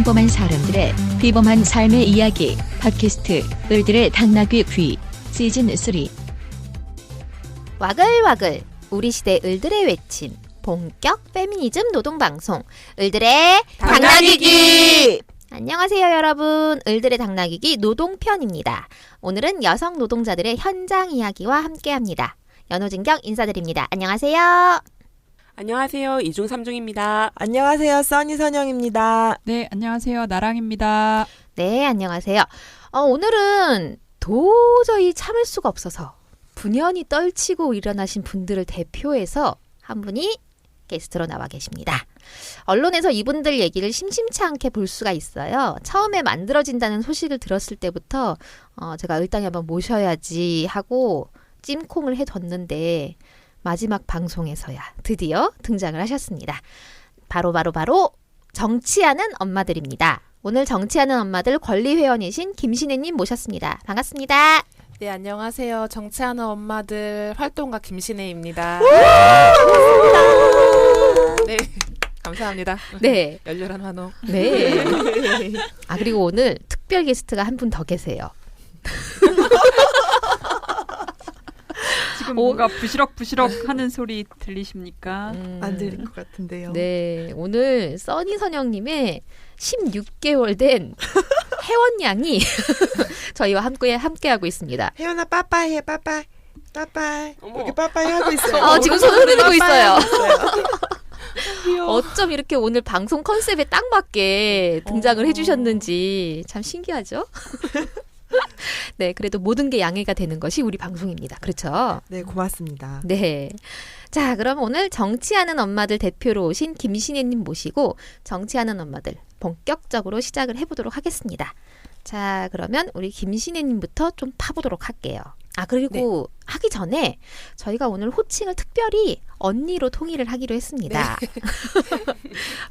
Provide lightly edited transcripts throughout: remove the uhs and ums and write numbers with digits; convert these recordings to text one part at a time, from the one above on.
평범한 사람들의 비범한 삶의 이야기 팟캐스트 을들의 당나귀 귀 시즌 3. 와글와글 우리 시대 을들의 외침 본격 페미니즘 노동방송 을들의 당나귀기. 안녕하세요 여러분. 을들의 당나귀기 노동편입니다. 오늘은 여성 노동자들의 현장 이야기와 함께합니다. 연호진경 인사드립니다. 안녕하세요. 안녕하세요. 이중삼중입니다. 안녕하세요. 써니선영입니다. 네, 안녕하세요. 나랑입니다. 네, 안녕하세요. 오늘은 도저히 참을 수가 없어서 분연히 떨치고 일어나신 분들을 대표해서 한 분이 게스트로 나와 계십니다. 언론에서 이분들 얘기를 심심치 않게 볼 수가 있어요. 처음에 만들어진다는 소식을 들었을 때부터 제가 을당에 한번 모셔야지 하고 찜콩을 해뒀는데 마지막 방송에서야 드디어 등장을 하셨습니다. 바로 정치하는 엄마들입니다. 오늘 정치하는 엄마들 권리회원이신 김신혜님 모셨습니다. 반갑습니다. 네, 안녕하세요. 정치하는 엄마들 활동가 김신혜입니다. 네, 감사합니다. 네. 열렬한 환호. 네. 그리고 오늘 특별 게스트가 한 분 더 계세요. 지금 뭔가 부시럭부시럭 하는 소리 들리십니까? 안 들릴 것 같은데요. 네, 오늘 써니선영님의 16개월 된 회원양이 저희와 함께하고 있습니다. 혜연아 빠빠이 해 빠빠이. 빠빠이. 이렇게 빠빠이 하고 있어요. 지금 손을 흔들고 있어요. 귀여워. 어쩜 이렇게 오늘 방송 컨셉에 딱 맞게 등장을 해주셨는지 참 신기하죠? 네, 그래도 모든 게 양해가 되는 것이 우리 방송입니다. 그렇죠? 네, 고맙습니다. 네. 자, 그럼 오늘 정치하는 엄마들 대표로 오신 김신혜님 모시고 정치하는 엄마들 본격적으로 시작을 해보도록 하겠습니다. 자, 그러면 우리 김신혜님부터 좀 파보도록 할게요. 그리고 하기 전에 저희가 오늘 호칭을 특별히 언니로 통일을 하기로 했습니다.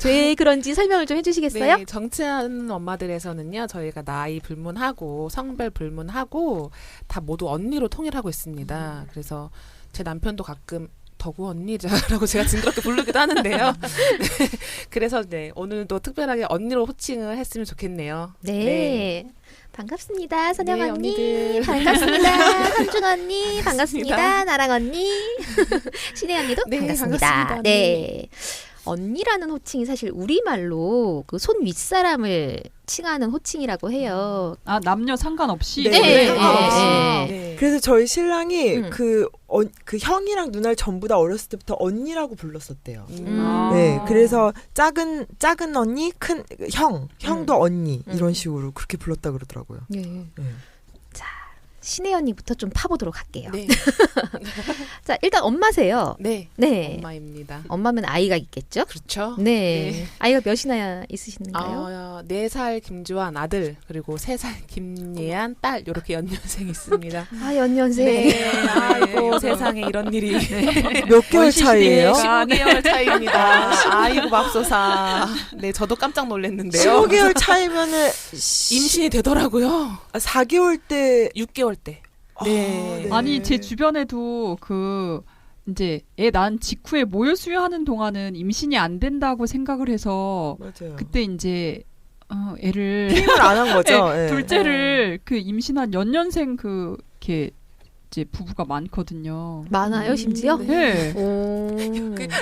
왜 그런지 설명을 좀 해주시겠어요? 네, 정치하는 엄마들에서는요, 저희가 나이 불문하고 성별 불문하고 다 모두 언니로 통일하고 있습니다. 그래서 제 남편도 가끔 덕우 언니자라고 제가 징그럽게 부르기도 하는데요. 네, 그래서 오늘도 특별하게 언니로 호칭을 했으면 좋겠네요. 네. 반갑습니다. 선영 네, 언니. 언니들. 반갑습니다. 삼중 언니. 반갑습니다. 반갑습니다. 나랑 언니. 신혜 언니도 네, 반갑습니다. 반갑습니다. 네. 언니라는 호칭이 사실 우리말로 그 손 윗사람을 칭하는 호칭이라고 해요. 남녀 상관없이? 네. 네. 그래서 저희 신랑이 음. 그 형이랑 누나를 전부 다 어렸을 때부터 언니라고 불렀었대요. 음. 네, 그래서 작은 언니, 큰 형도 언니 이런 식으로 그렇게 불렀다 그러더라고요. 네. 네. 신혜 언니부터 좀 파보도록 할게요. 네. 자, 일단 엄마세요. 네. 네. 엄마입니다. 엄마면 아이가 있겠죠? 그렇죠. 네. 네. 아이가 몇이나 있으신가요? 4살 김주환 아들, 그리고 3살 김예한 딸, 이렇게 연년생이 있습니다. 연년생. 네, 아이고, 세상에 이런 일이. 몇 개월 차이예요? 15개월 차이입니다. 아이고, 맙소사. 네, 저도 깜짝 놀랐는데요. 15개월 차이면은 임신이 되더라고요. 4개월 때 6개월 때. 네. 아니, 제 주변에도 이제 애 낳은 직후에 모유 수유하는 동안은 임신이 안 된다고 생각을 해서 맞아요. 그때 이제 애를 힘을 안 한 거죠. 네. 둘째를 그 임신한 연년생 이렇게 이제 부부가 많거든요. 많아요, 심지어? 네. 오.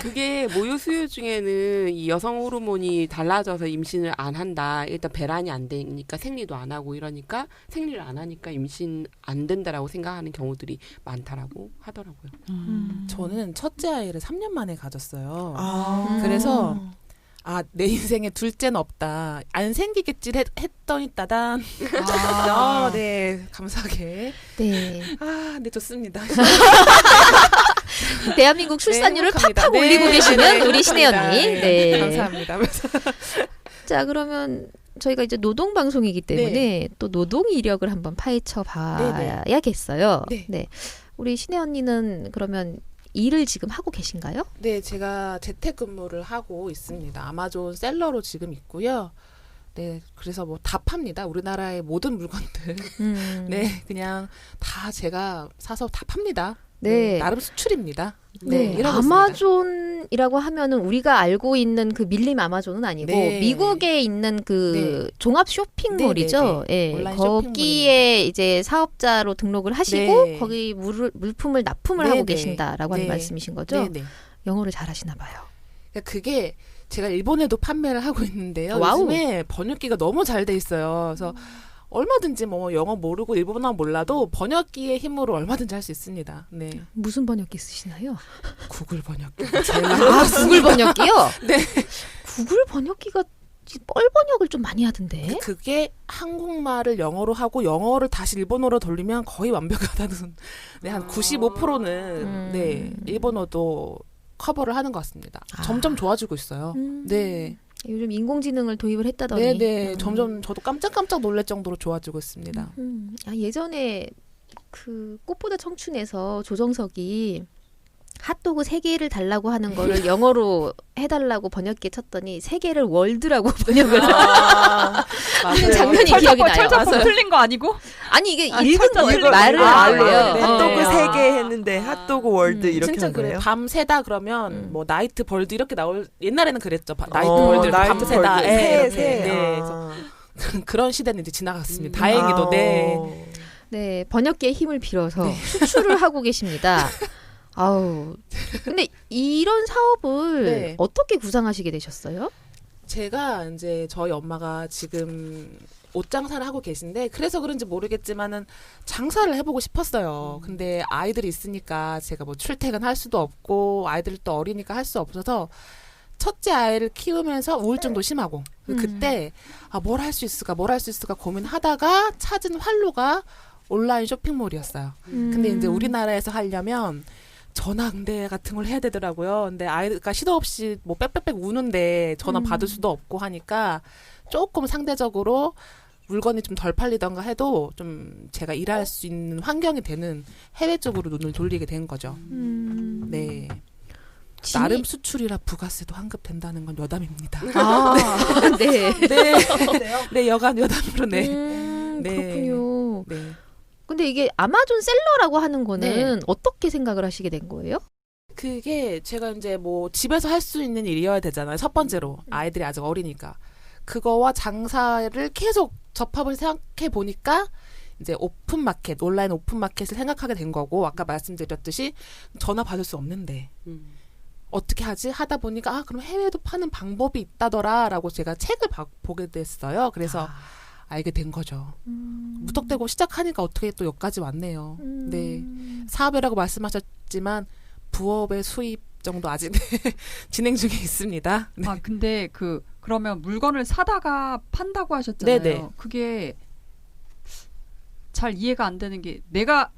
그게 모유 수유 중에는 이 여성 호르몬이 달라져서 임신을 안 한다. 일단 배란이 안 되니까 생리도 안 하고 이러니까 생리를 안 하니까 임신 안 된다라고 생각하는 경우들이 많다라고 하더라고요. 저는 첫째 아이를 3년 만에 가졌어요. 아. 그래서 내 인생에 둘째는 없다. 안 생기겠지 했더니 따단. 네, 감사하게. 네. 네, 좋습니다. 대한민국 출산율을 행복합니다. 팍팍 올리고 계시는 우리 신혜 언니. 네. 감사합니다. 자, 그러면 저희가 이제 노동 방송이기 때문에 또 노동 이력을 한번 파헤쳐 봐야겠어요. 네. 우리 신혜 언니는 그러면 일을 지금 하고 계신가요? 네, 제가 재택근무를 하고 있습니다. 아마존 셀러로 지금 있고요. 네, 그래서 다 팝니다. 우리나라의 모든 물건들. 네, 그냥 다 제가 사서 다 팝니다. 네. 나름 수출입니다. 네, 이러고 있습니다. 아마존이라고 하면은 우리가 알고 있는 그 밀림 아마존은 아니고 네. 미국에 있는 그 종합 쇼핑몰이죠. 네. 예, 온라인 거기에 이제 사업자로 등록을 하시고 네. 거기 물품을 납품을 네, 하고 네. 계신다라고 하는 네. 말씀이신 거죠. 네. 영어를 잘하시나 봐요. 그러니까 그게 제가 일본에도 판매를 하고 있는데요. 와우. 요즘에 번역기가 너무 잘 돼 있어요. 그래서 얼마든지 뭐 영어 모르고 일본어 몰라도 번역기의 힘으로 얼마든지 할 수 있습니다. 네. 무슨 번역기 쓰시나요? 구글 번역기. 아, 구글 번역기요? 네. 구글 번역기가 뻘 번역을 좀 많이 하던데. 그게 한국말을 영어로 하고 영어를 다시 일본어로 돌리면 거의 완벽하다는. 네, 한 95%는 네, 일본어도 커버를 하는 것 같습니다. 점점 좋아지고 있어요. 네. 요즘 인공지능을 도입을 했다더니. 네네. 점점 저도 깜짝깜짝 놀랄 정도로 좋아지고 있습니다. 아, 예전에 그 꽃보다 청춘에서 조정석이 핫도그 3개를 달라고 하는 거를 영어로 해달라고 번역기에 쳤더니 3개를 월드라고 번역을 하는 장면이 기억이 나요. 철자품 틀린 거 아니고? 아니 이게 아, 읽은 거 철자 말을 읽은 한 거. 거예요. 네. 핫도그 네. 3개 했는데 핫도그 월드 이렇게 진짜 한 그래요. 거예요? 밤 새다 그러면 뭐 나이트 벌드 이렇게 나올 옛날에는 그랬죠. 나이트 어, 벌드 나이트 밤 새다. 벌드. 예, 새, 이렇게. 새. 네. 아. 그래서 그런 시대는 이제 지나갔습니다. 다행히도. 네. 네, 번역기의 힘을 빌어서 수출을 하고 계십니다. 아우. 근데 이런 사업을 네. 어떻게 구상하시게 되셨어요? 제가 이제 저희 엄마가 지금 옷 장사를 하고 계신데 그래서 그런지 모르겠지만은 장사를 해보고 싶었어요. 근데 아이들이 있으니까 제가 뭐 출퇴근할 수도 없고 아이들이 또 어리니까 할 수 없어서 첫째 아이를 키우면서 우울증도 심하고 그때 뭘 할 수 있을까 고민하다가 찾은 활로가 온라인 쇼핑몰이었어요. 근데 이제 우리나라에서 하려면 전화응대 같은 걸 해야 되더라고요. 근데 아이가 시도 없이 뭐 빽빽빽 우는데 전화 받을 수도 없고 하니까 조금 상대적으로 물건이 좀 덜 팔리던가 해도 좀 제가 일할 수 있는 환경이 되는 해외 쪽으로 눈을 돌리게 된 거죠. 네. 나름 수출이라 부가세도 환급된다는 건 여담입니다. 아, 네. 네. 네, 여간 여담으로 네. 네. 그렇군요. 네. 근데 이게 아마존 셀러라고 하는 거는 어떻게 생각을 하시게 된 거예요? 그게 제가 이제 뭐 집에서 할 수 있는 일이어야 되잖아요. 첫 번째로 아이들이 아직 어리니까 그거와 장사를 계속 접합을 생각해 보니까 이제 오픈마켓, 온라인 오픈마켓을 생각하게 된 거고 아까 말씀드렸듯이 전화 받을 수 없는데 어떻게 하지? 하다 보니까 그럼 해외에도 파는 방법이 있다더라라고 제가 책을 보게 됐어요. 그래서 알게 된 거죠. 무턱대고 시작하니까 어떻게 또 여기까지 왔네요. 네. 사업이라고 말씀하셨지만 부업의 수입 정도 아직 진행 중에 있습니다. 네. 아 근데 그러면 물건을 사다가 판다고 하셨잖아요. 네네. 그게 잘 이해가 안 되는 게 내가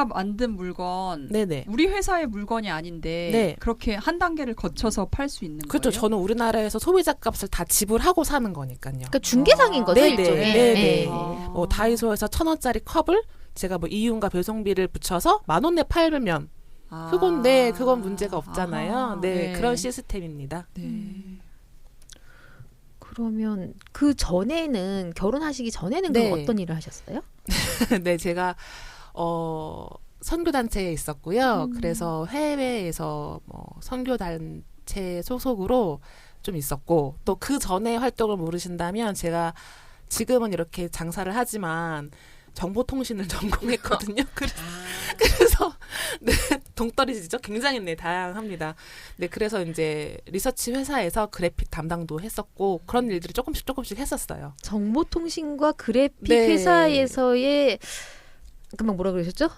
만든 물건 네네. 우리 회사의 물건이 아닌데 네. 그렇게 한 단계를 거쳐서 팔 수 있는 그렇죠. 거예요? 저는 우리나라에서 소비자 값을 다 지불하고 사는 거니까요. 그러니까 중개상인 거죠, 네네. 일종의. 네네. 네. 뭐 다이소에서 1,000원짜리 컵을 제가 뭐 이윤과 배송비를 붙여서 10,000원에 팔면 그건 문제가 없잖아요. 아하. 네, 그런 시스템입니다. 네. 그러면 그 전에는 결혼하시기 전에는 네. 그럼 어떤 일을 하셨어요? 네, 제가 선교단체에 있었고요. 그래서 해외에서 뭐 선교단체 소속으로 좀 있었고 또 그 전에 활동을 모르신다면 제가 지금은 이렇게 장사를 하지만 정보통신을 전공했거든요. 그래서 네, 동떨어지죠. 굉장히 네, 다양합니다. 네, 그래서 이제 리서치 회사에서 그래픽 담당도 했었고 그런 일들을 조금씩 했었어요. 정보통신과 그래픽 네. 회사에서의 금방 뭐라 그러셨죠?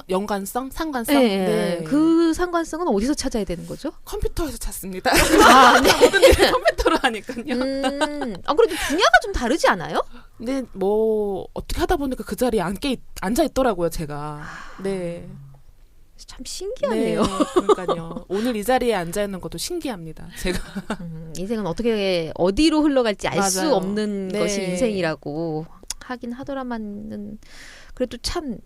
연관성, 상관성. 네. 네. 그 상관성은 어디서 찾아야 되는 거죠? 컴퓨터에서 찾습니다. 아, 네. 모든 일을 컴퓨터로 하니까요. 그래도 분야가 좀 다르지 않아요? 근데 뭐 어떻게 하다 보니까 그 자리에 앉아 있더라고요, 제가. 네. 참 신기하네요. 네, 그러니까요. 오늘 이 자리에 앉아 있는 것도 신기합니다. 제가. 인생은 어디로 흘러갈지 알 수 맞아요. 없는 네. 것이 인생이라고 하긴 하더라마는 그래도 참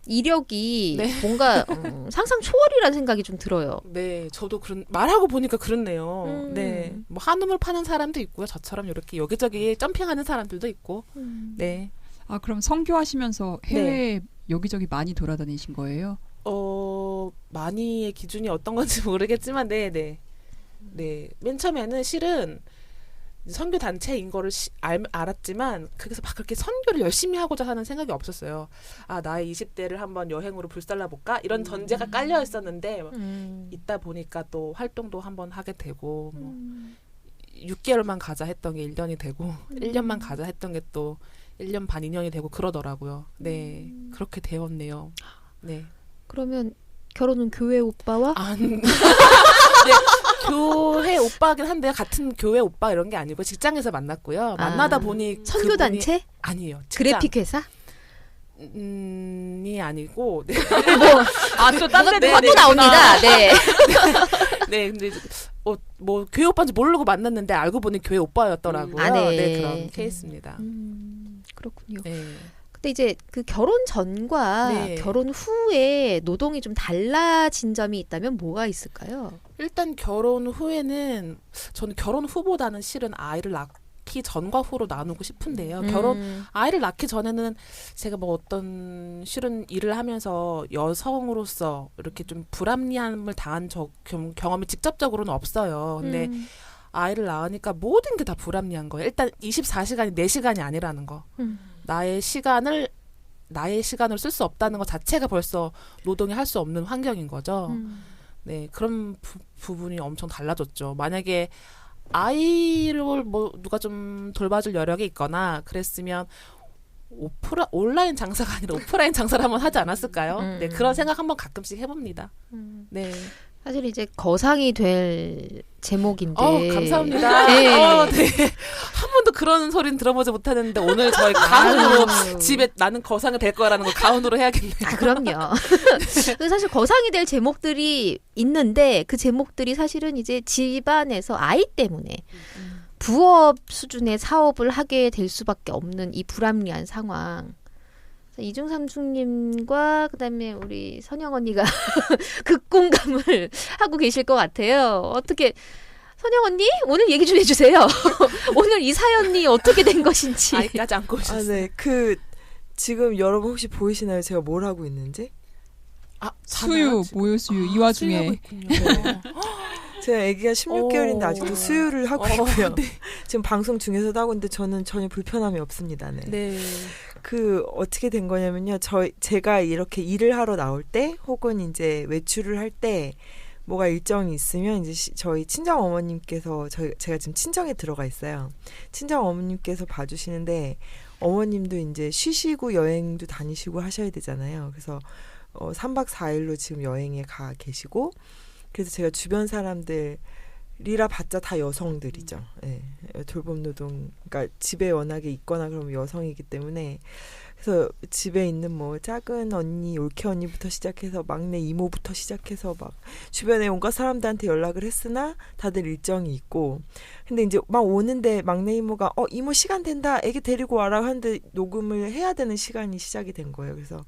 이력이 네. 뭔가 상상 초월이라는 생각이 좀 들어요. 네, 저도 말하고 보니까 그렇네요. 네. 뭐 한우물 파는 사람도 있고요. 저처럼 이렇게 여기저기 점핑하는 사람들도 있고. 네. 아 그럼 선교하시면서 해외 여기저기 많이 돌아다니신 거예요? 많이의 기준이 어떤 건지 모르겠지만 네. 맨 처음에는 실은 선교 단체인 거를 알았지만 거기서 막 그렇게 선교를 열심히 하고자 하는 생각이 없었어요. 아, 나의 20대를 한번 여행으로 불살라 볼까? 이런 전제가 깔려 있었는데 있다 보니까 또 활동도 한번 하게 되고 뭐 6개월만 가자 했던 게 1년이 되고 1년만 가자 했던 게 또 1년 반 2년이 되고 그러더라고요. 네. 그렇게 되었네요. 네. 그러면 결혼은 교회 오빠와? 네, 교회 오빠긴 한데 같은 교회 오빠 이런 게 아니고 직장에서 만났고요. 만나다 보니 선교 단체? 아니에요. 그래픽 회사? 이 아니고 네. 또딴 데 또 나옵니다. 네. 네, 근데 뭐 교회 오빠인지 모르고 만났는데 알고 보니 교회 오빠였더라고요. 네. 네, 그런 케이스입니다. 그렇군요. 네. 근데 이제 그 결혼 전과 네. 결혼 후에 노동이 좀 달라진 점이 있다면 뭐가 있을까요? 일단 결혼 후에는 저는 결혼 후보다는 실은 아이를 낳기 전과 후로 나누고 싶은데요. 아이를 낳기 전에는 제가 뭐 어떤 실은 일을 하면서 여성으로서 이렇게 좀 불합리함을 당한 경험이 직접적으로는 없어요. 근데 아이를 낳으니까 모든 게 다 불합리한 거예요. 일단 24시간이 4시간이 아니라는 거. 나의 시간을 쓸 수 없다는 것 자체가 벌써 노동이 할 수 없는 환경인 거죠. 네, 그런 부분이 엄청 달라졌죠. 만약에 아이를 뭐 누가 좀 돌봐줄 여력이 있거나 그랬으면 온라인 장사가 아니라 오프라인 장사를 한번 하지 않았을까요? 네, 그런 생각 한번 가끔씩 해봅니다. 네. 사실 이제 거상이 될 제목인데. 감사합니다. 네. 네. 한 번도 그런 소리는 들어보지 못했는데 오늘 저희 가훈으로 집에 나는 거상이 될 거라는 걸 가훈으로 해야겠네요. 그럼요. 사실 거상이 될 제목들이 있는데 그 제목들이 사실은 이제 집안에서 아이 때문에 부업 수준의 사업을 하게 될 수밖에 없는 이 불합리한 상황. 이중삼중님과 그다음에 우리 선영 언니가 극공감을 하고 계실 것 같아요. 어떻게 선영 언니 오늘 얘기 좀 해주세요. 오늘 이 사연이 어떻게 된 것인지. 아이까지 안고 오셨어요. 네. 지금 여러분 혹시 보이시나요? 제가 뭘 하고 있는지? 수유, 모유 수유 이 와중에 제가 아기가 16개월인데 아직도 수유를 하고 있고요. 네. 지금 방송 중에서도 하고 있는데 저는 전혀 불편함이 없습니다. 네. 어떻게 된 거냐면요. 제가 이렇게 일을 하러 나올 때 혹은 이제 외출을 할 때 뭐가 일정이 있으면 이제 저희 친정 어머님께서 제가 지금 친정에 들어가 있어요. 친정 어머님께서 봐주시는데 어머님도 이제 쉬시고 여행도 다니시고 하셔야 되잖아요. 그래서 3박 4일로 지금 여행에 가 계시고 그래서 제가 주변 사람들이라 봤자 다 여성들이죠. 네. 돌봄 노동, 그러니까 집에 워낙에 있거나 그러면 여성이기 때문에 그래서 집에 있는 뭐 작은 언니, 올케 언니부터 시작해서 막내 이모부터 시작해서 막 주변에 온갖 사람들한테 연락을 했으나 다들 일정이 있고 근데 이제 막 오는데 막내 이모가 이모 시간 된다, 애기 데리고 와라 하는데 녹음을 해야 되는 시간이 시작이 된 거예요. 그래서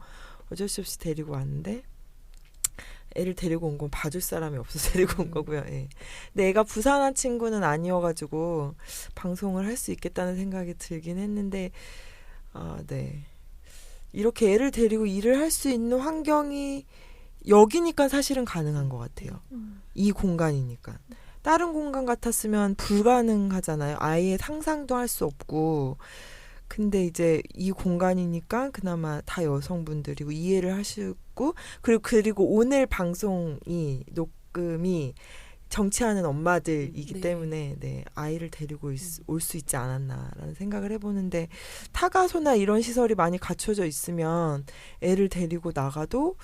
어쩔 수 없이 데리고 왔는데 애를 데리고 온 건 봐줄 사람이 없어서 데리고 온 거고요. 예. 근데 애가 부산한 친구는 아니어가지고 방송을 할 수 있겠다는 생각이 들긴 했는데 네. 이렇게 애를 데리고 일을 할 수 있는 환경이 여기니까 사실은 가능한 것 같아요. 이 공간이니까. 다른 공간 같았으면 불가능하잖아요. 아예 상상도 할 수 없고 근데 이제 이 공간이니까 그나마 다 여성분들이고 이해를 하시고 그리고 오늘 방송이 녹음이 정치하는 엄마들이기 때문에 네, 아이를 데리고 올 수 있지 않았나라는 생각을 해보는데 타가소나 이런 시설이 많이 갖춰져 있으면 애를 데리고 나가도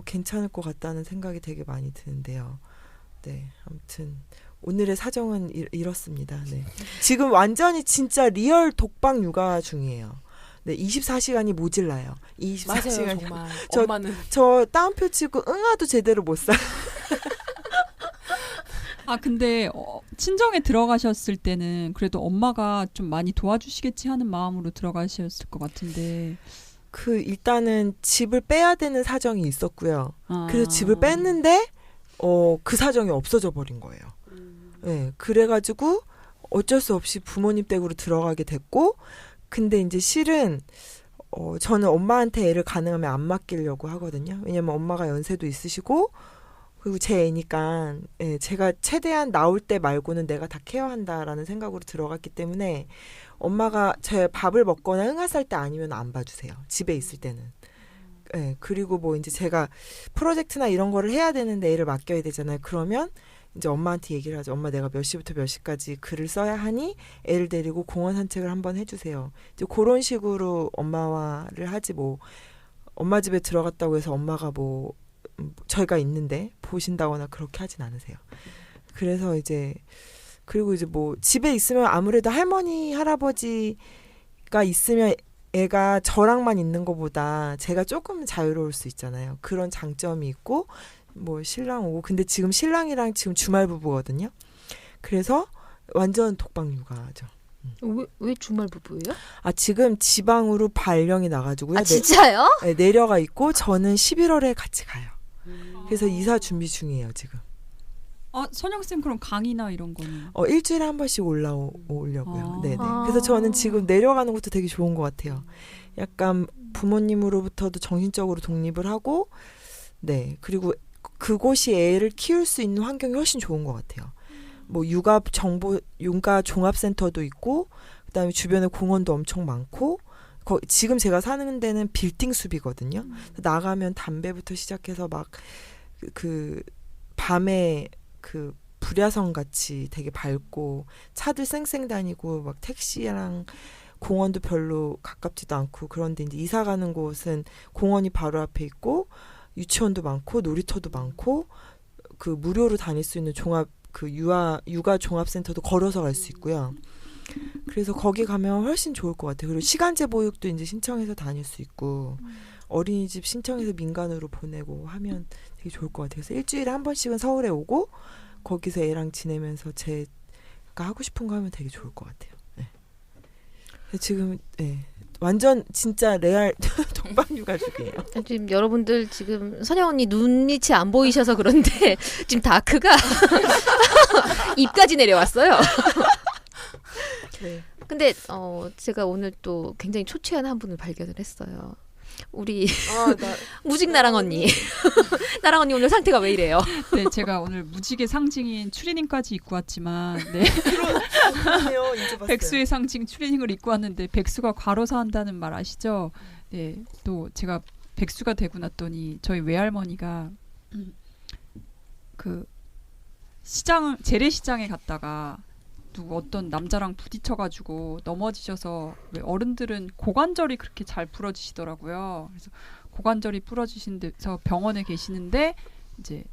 괜찮을 것 같다는 생각이 되게 많이 드는데요. 네, 아무튼 오늘의 사정은 이렇습니다. 네. 지금 완전히 진짜 리얼 독방 육아 중이에요. 네, 24시간이 모질라요. 24시간. 맞아요, 정말. 엄마는 저 따옴표 치고 응아도 제대로 못 살. 근데 친정에 들어가셨을 때는 그래도 엄마가 좀 많이 도와주시겠지 하는 마음으로 들어가셨을 것 같은데. 일단은 집을 빼야 되는 사정이 있었고요. 그래서 집을 뺐는데 그 사정이 없어져 버린 거예요. 네, 그래가지고 어쩔 수 없이 부모님 댁으로 들어가게 됐고 근데 이제 실은 저는 엄마한테 애를 가능하면 안 맡기려고 하거든요. 왜냐면 엄마가 연세도 있으시고 그리고 제 애니까 예, 제가 최대한 나올 때 말고는 내가 다 케어한다라는 생각으로 들어갔기 때문에 엄마가 제 밥을 먹거나 응아살 때 아니면 안 봐주세요. 집에 있을 때는. 예, 그리고 뭐 이제 제가 프로젝트나 이런 거를 해야 되는데 애를 맡겨야 되잖아요. 그러면 이제 엄마한테 얘기를 하죠. 엄마 내가 몇 시부터 몇 시까지 글을 써야 하니 애를 데리고 공원 산책을 한번 해주세요. 이제 그런 식으로 엄마와를 하지 뭐 엄마 집에 들어갔다고 해서 엄마가 뭐 저희가 있는데 보신다거나 그렇게 하진 않으세요. 그래서 이제 그리고 이제 뭐 집에 있으면 아무래도 할머니 할아버지가 있으면 애가 저랑만 있는 것보다 제가 조금 자유로울 수 있잖아요. 그런 장점이 있고 뭐 신랑 오고 근데 지금 신랑이랑 지금 주말 부부거든요. 그래서 완전 독박 육아죠. 왜 주말 부부예요? 아 지금 지방으로 발령이 나가지고요. 아 진짜요? 네, 내려가 있고 저는 11월에 같이 가요. 그래서 이사 준비 중이에요 지금. 선영쌤 그럼 강의나 이런 거는? 일주일에 한 번씩 올라오려고요. 네네. 아. 그래서 저는 지금 내려가는 것도 되게 좋은 것 같아요. 약간 부모님으로부터도 정신적으로 독립을 하고, 네. 그리고 그곳이 애를 키울 수 있는 환경이 훨씬 좋은 것 같아요. 뭐 육아 종합센터도 있고, 그다음에 주변에 공원도 엄청 많고, 지금 제가 사는 데는 빌딩 숲이거든요. 나가면 담배부터 시작해서 막 그 밤에 그 불야성 같이 되게 밝고 차들 쌩쌩 다니고 막 택시랑 공원도 별로 가깝지도 않고 그런데 이제 이사 가는 곳은 공원이 바로 앞에 있고 유치원도 많고 놀이터도 많고 그 무료로 다닐 수 있는 육아 종합센터도 걸어서 갈 수 있고요. 그래서 거기 가면 훨씬 좋을 것 같아요. 그리고 시간제 보육도 이제 신청해서 다닐 수 있고 어린이집 신청해서 민간으로 보내고 하면 되게 좋을 것 같아요. 그래서 일주일에 한 번씩은 서울에 오고 거기서 애랑 지내면서 제가 하고 싶은 거 하면 되게 좋을 것 같아요. 네. 지금 완전 진짜 레알 독박육아 중이에요. 지금 여러분들 지금 선영 언니 눈빛이 안 보이셔서 그런데 지금 다크가 입까지 내려왔어요. 네. 근데 제가 오늘 또 굉장히 초췌한 한 분을 발견을 했어요. 우리 무직 나랑 언니. 나랑 언니 오늘 상태가 왜 이래요? 네, 제가 오늘 무직의 상징인 추리닝까지 입고 왔지만, 네. 그러네요. 이제 봤어요. 백수의 상징 추리닝을 입고 왔는데 백수가 과로사 한다는 말 아시죠? 네, 또 제가 백수가 되고 났더니 저희 외할머니가 그 재래시장에 갔다가 어떤 남자랑 부딪혀가지고 넘어지셔서 왜 어른들은 고관절이 그렇게 잘 부러지시더라고요. 그래서 고관절이 부러지신 데서 병원에 계시는데 이제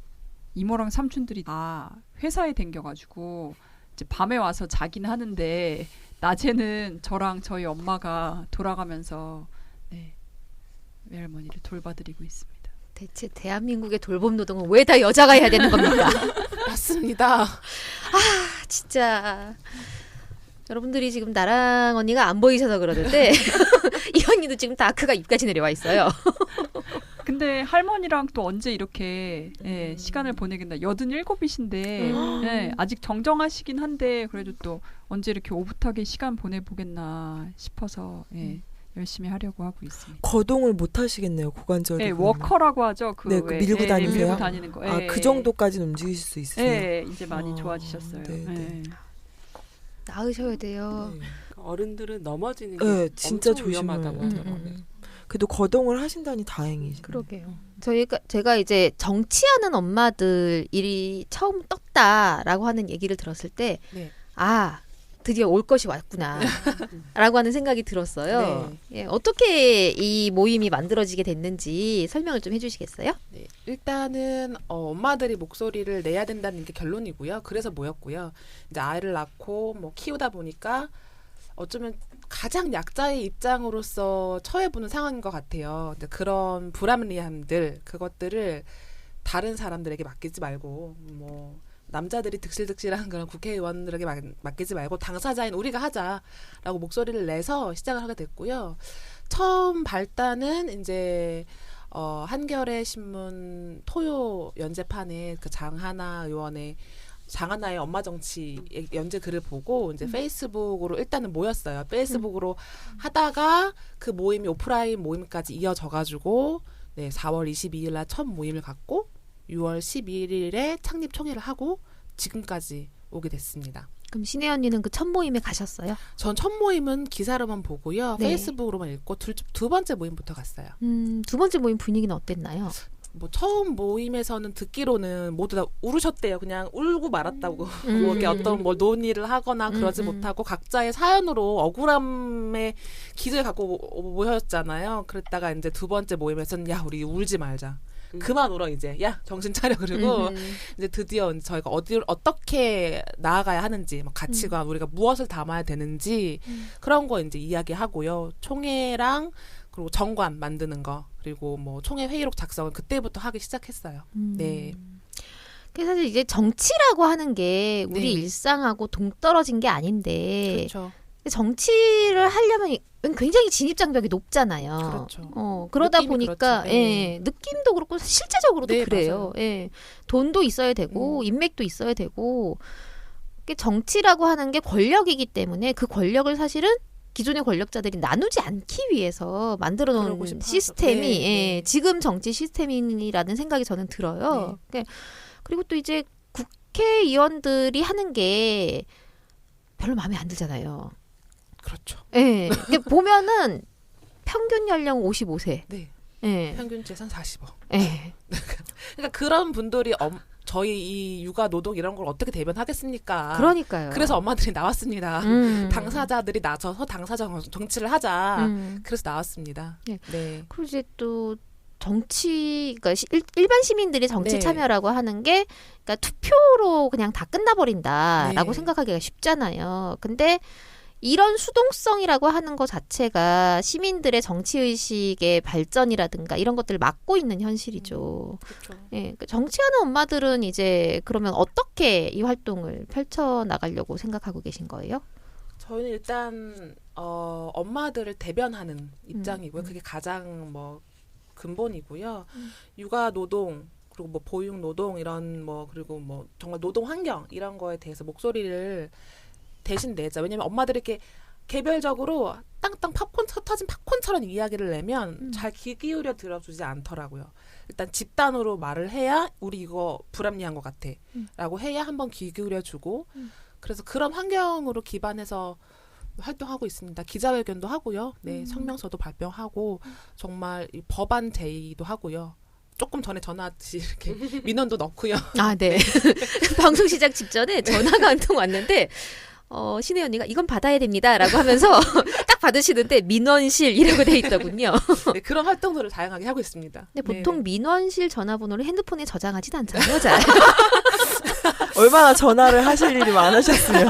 이모랑 삼촌들이 다 회사에 댕겨가지고 이제 밤에 와서 자긴 하는데 낮에는 저랑 저희 엄마가 돌아가면서 네, 외할머니를 돌봐드리고 있습니다. 대체 대한민국의 돌봄 노동은 왜 다 여자가 해야 되는 겁니까? 맞습니다. 진짜 여러분들이 지금 나랑 언니가 안 보이셔서 그러는데 이 언니도 지금 다크가 입까지 내려와 있어요. 근데 할머니랑 또 언제 이렇게 시간을 보내겠나. 87이신데 아직 정정하시긴 한데 그래도 또 언제 이렇게 오붓하게 시간 보내보겠나 싶어서 열심히 하려고 하고 있습니다. 거동을 못 하시겠네요. 고관절이. 네, 워커라고 하죠. 밀고 다니세요? 밀고 다니는 거. 그 정도까지는 움직이실 수 있으세요? 네, 이제 많이 좋아지셨어요. 네. 나으셔야 돼요. 네. 어른들은 넘어지는 게 진짜 엄청 위험하다고 하더라고요. 그래도 거동을 하신다니 다행이죠. 그러게요. 제가 이제 정치하는 엄마들이 처음 떴다라고 하는 얘기를 들었을 때 드디어 올 것이 왔구나 라고 하는 생각이 들었어요. 네. 어떻게 이 모임이 만들어지게 됐는지 설명을 좀 해주시겠어요? 네, 일단은 엄마들이 목소리를 내야 된다는 게 결론이고요. 그래서 모였고요. 이제 아이를 낳고 키우다 보니까 어쩌면 가장 약자의 입장으로서 처해보는 상황인 것 같아요. 근데 그런 불합리함들 그것들을 다른 사람들에게 맡기지 말고 남자들이 득실득실한 그런 국회의원들에게 맡기지 말고 당사자인 우리가 하자라고 목소리를 내서 시작을 하게 됐고요. 처음 발단은 이제 한겨레 신문 토요 연재판에 그 장하나 의원의 장하나의 엄마 정치 연재 글을 보고 이제 페이스북으로 일단은 모였어요. 페이스북으로 하다가 그 그 모임이 오프라인 모임까지 이어져가지고 네, 4월 22일 날 첫 모임을 갖고 6월 11일에 창립 총회를 하고 지금까지 오게 됐습니다. 그럼 신혜 언니는 그 첫 모임에 가셨어요? 전 첫 모임은 기사로만 보고요. 네. 페이스북으로만 읽고 두 번째 모임부터 갔어요. 두 번째 모임 분위기는 어땠나요? 뭐 처음 모임에서는 듣기로는 모두 다 울으셨대요. 그냥 울고 말았다고. 뭐 이렇게 어떤 뭐 논의를 하거나 그러지 못하고 각자의 사연으로 억울함의 기를 갖고 모였잖아요. 그랬다가 이제 두 번째 모임에서는 야 우리 울지 말자. 그만 울어 이제. 야 정신 차려. 그리고 이제 드디어 저희가 어떻게 나아가야 하는지 뭐 가치관 우리가 무엇을 담아야 되는지 그런 거 이제 이야기하고요. 총회랑 그리고 정관 만드는 거 그리고 뭐 총회 회의록 작성을 그때부터 하기 시작했어요. 네. 그래서 사실 이제 정치라고 하는 게 우리 네. 일상하고 동떨어진 게 아닌데 그렇죠. 정치를 하려면 굉장히 진입장벽이 높잖아요. 그렇죠. 그러다 느낌이 보니까 그렇죠. 네. 예, 느낌도 그렇고 실제적으로도 네, 그래요. 예, 돈도 있어야 되고 인맥도 있어야 되고 정치라고 하는 게 권력이기 때문에 그 권력을 사실은 기존의 권력자들이 나누지 않기 위해서 만들어 그러고 놓은 싶어 시스템이 하죠. 네, 네. 지금 정치 시스템이라는 생각이 저는 들어요. 그리고 또 이제 국회의원들이 하는 게 별로 마음에 안 들잖아요. 그렇죠. 예. 보면은 평균 연령 55세. 네. 예. 평균 재산 40억. 예. 그러니까 그런 분들이 저희 이 육아 노동 이런 걸 어떻게 대변하겠습니까? 그러니까요. 그래서 엄마들이 나왔습니다. 당사자들이 나서서 당사자 정치를 하자. 그래서 나왔습니다. 네. 네. 그리고 이제 또 정치, 그러니까 일반 시민들이 정치 네. 참여라고 하는 게, 그러니까 투표로 그냥 다 끝나버린다라고 네. 생각하기가 쉽잖아요. 근데 이런 수동성이라고 하는 것 자체가 시민들의 정치의식의 발전이라든가 이런 것들을 막고 있는 현실이죠. 그렇죠. 예, 정치하는 엄마들은 이제 그러면 어떻게 이 활동을 펼쳐나가려고 생각하고 계신 거예요? 저희는 일단 엄마들을 대변하는 입장이고요. 그게 가장 뭐 근본이고요. 육아 노동 그리고 뭐 보육 노동 이런 뭐 그리고 뭐 정말 노동 환경 이런 거에 대해서 목소리를 대신 내자. 왜냐면 엄마들이 이렇게 개별적으로 땅땅 터진 팝콘처럼 이야기를 내면 잘 귀 기울여 들어주지 않더라고요. 일단 집단으로 말을 해야 우리 이거 불합리한 것 같아 라고 해야 한번 귀 기울여주고 그래서 그런 환경으로 기반해서 활동하고 있습니다. 기자회견도 하고요. 네, 성명서도 발표하고 정말 이 법안 제의도 하고요. 조금 전에 전화하듯이 이렇게 민원도 넣고요. 아, 네. 방송 시작 직전에 전화가 한 통 왔는데 신혜 언니가 이건 받아야 됩니다라고 하면서 딱 받으시는데 민원실이라고 돼 있더군요. 네, 그런 활동들을 다양하게 하고 있습니다. 근데 보통 네네. 민원실 전화번호를 핸드폰에 저장하진 않잖아요, 잘. 얼마나 전화를 하실 일이 많으셨으면.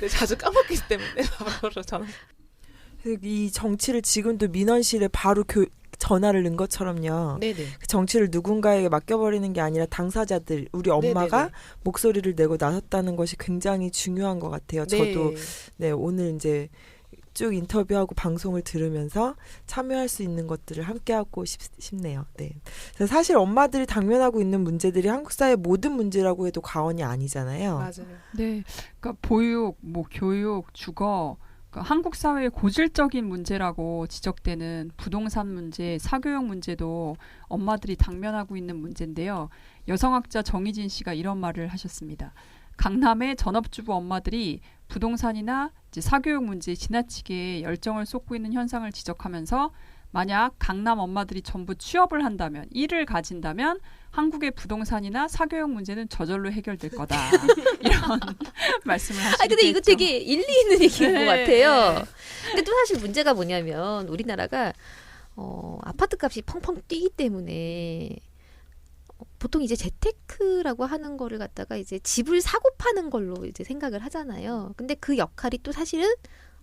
네, 자주 까먹기 때문에 바로 전화. 이 정치를 지금도 민원실에 바로 전화를 넣은 것처럼요. 네네. 그 정치를 누군가에게 맡겨버리는 게 아니라 당사자들, 우리 엄마가 네네네. 목소리를 내고 나섰다는 것이 굉장히 중요한 것 같아요. 네. 저도 네, 오늘 이제 쭉 인터뷰하고 방송을 들으면서 참여할 수 있는 것들을 함께하고 싶네요. 네. 사실 엄마들이 당면하고 있는 문제들이 한국 사회 모든 문제라고 해도 과언이 아니잖아요. 맞아요. 네, 그러니까 보육, 뭐 교육, 주거, 그러니까 한국 사회의 고질적인 문제라고 지적되는 부동산 문제, 사교육 문제도 엄마들이 당면하고 있는 문제인데요. 여성학자 정희진 씨가 이런 말을 하셨습니다. 강남의 전업주부 엄마들이 부동산이나 이제 사교육 문제에 지나치게 열정을 쏟고 있는 현상을 지적하면서 만약 강남 엄마들이 전부 취업을 한다면, 일을 가진다면 한국의 부동산이나 사교육 문제는 저절로 해결될 거다. 이런 말씀을 하시고 아, 근데 이거 되게 일리 있는 얘기인 네, 것 같아요. 네. 근데 또 사실 문제가 뭐냐면 우리나라가 아파트 값이 펑펑 뛰기 때문에 보통 이제 재테크라고 하는 거를 갖다가 이제 집을 사고 파는 걸로 이제 생각을 하잖아요. 근데 그 역할이 또 사실은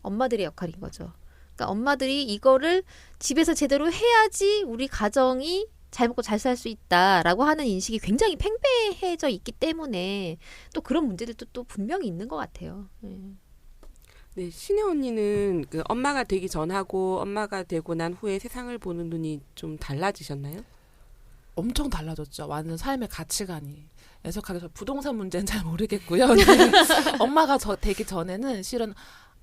엄마들의 역할인 거죠. 그러니까 엄마들이 이거를 집에서 제대로 해야지 우리 가정이 잘 먹고 잘 살 수 있다라고 하는 인식이 굉장히 팽배해져 있기 때문에 또 그런 문제들도 또 분명히 있는 것 같아요. 네, 신혜 언니는 그 엄마가 되기 전하고 엄마가 되고 난 후에 세상을 보는 눈이 좀 달라지셨나요? 엄청 달라졌죠. 완전 삶의 가치관이. 애석하게 저 부동산 문제는 잘 모르겠고요. 근데 엄마가 되기 전에는 실은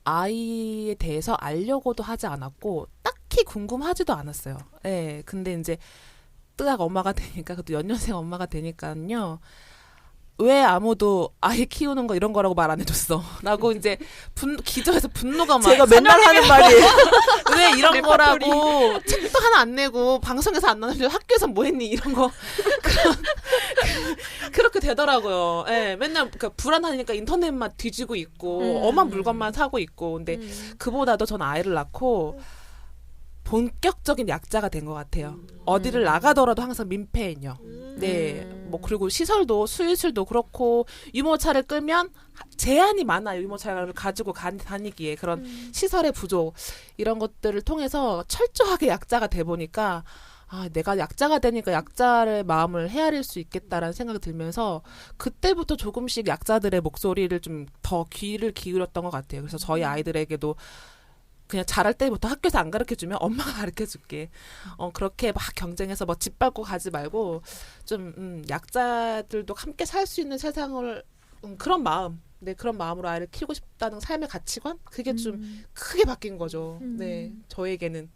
아이에 대해서 알려고도 하지 않았고 딱히 궁금하지도 않았어요. 예. 근데 이제 뜨악 엄마가 되니까 그것도 연년생 엄마가 되니까요. 왜 아무도 아이 키우는 거 이런 거라고 말 안 해줬어? 라고 이제 기저에서 분노가 막 제가 맨날 하는 말이에요. 왜 이런 거라고 책도 하나 안 내고 방송에서 안 나누는데 학교에서 뭐 했니 이런 거 그렇게 되더라고요. 예, 맨날 불안하니까 인터넷만 뒤지고 있고 엄한 물건만 사고 있고 근데 그보다도 전 아이를 낳고 본격적인 약자가 된 것 같아요. 어디를 나가더라도 항상 민폐인요. 네, 뭐 그리고 시설도 수유실도 그렇고 유모차를 끌면 제한이 많아요. 유모차를 가지고 다니기에 그런 시설의 부족 이런 것들을 통해서 철저하게 약자가 돼 보니까 아, 내가 약자가 되니까 약자의 마음을 헤아릴 수 있겠다라는 생각이 들면서 그때부터 조금씩 약자들의 목소리를 좀 더 귀를 기울였던 것 같아요. 그래서 저희 아이들에게도 그냥 자랄 때부터 학교에서 안 가르쳐주면 엄마가 가르쳐줄게. 그렇게 막 경쟁해서 뭐 집 밟고 가지 말고 좀 약자들도 함께 살 수 있는 세상을 그런 마음, 네 그런 마음으로 아이를 키우고 싶다는 삶의 가치관 그게 좀 크게 바뀐 거죠. 네 저에게는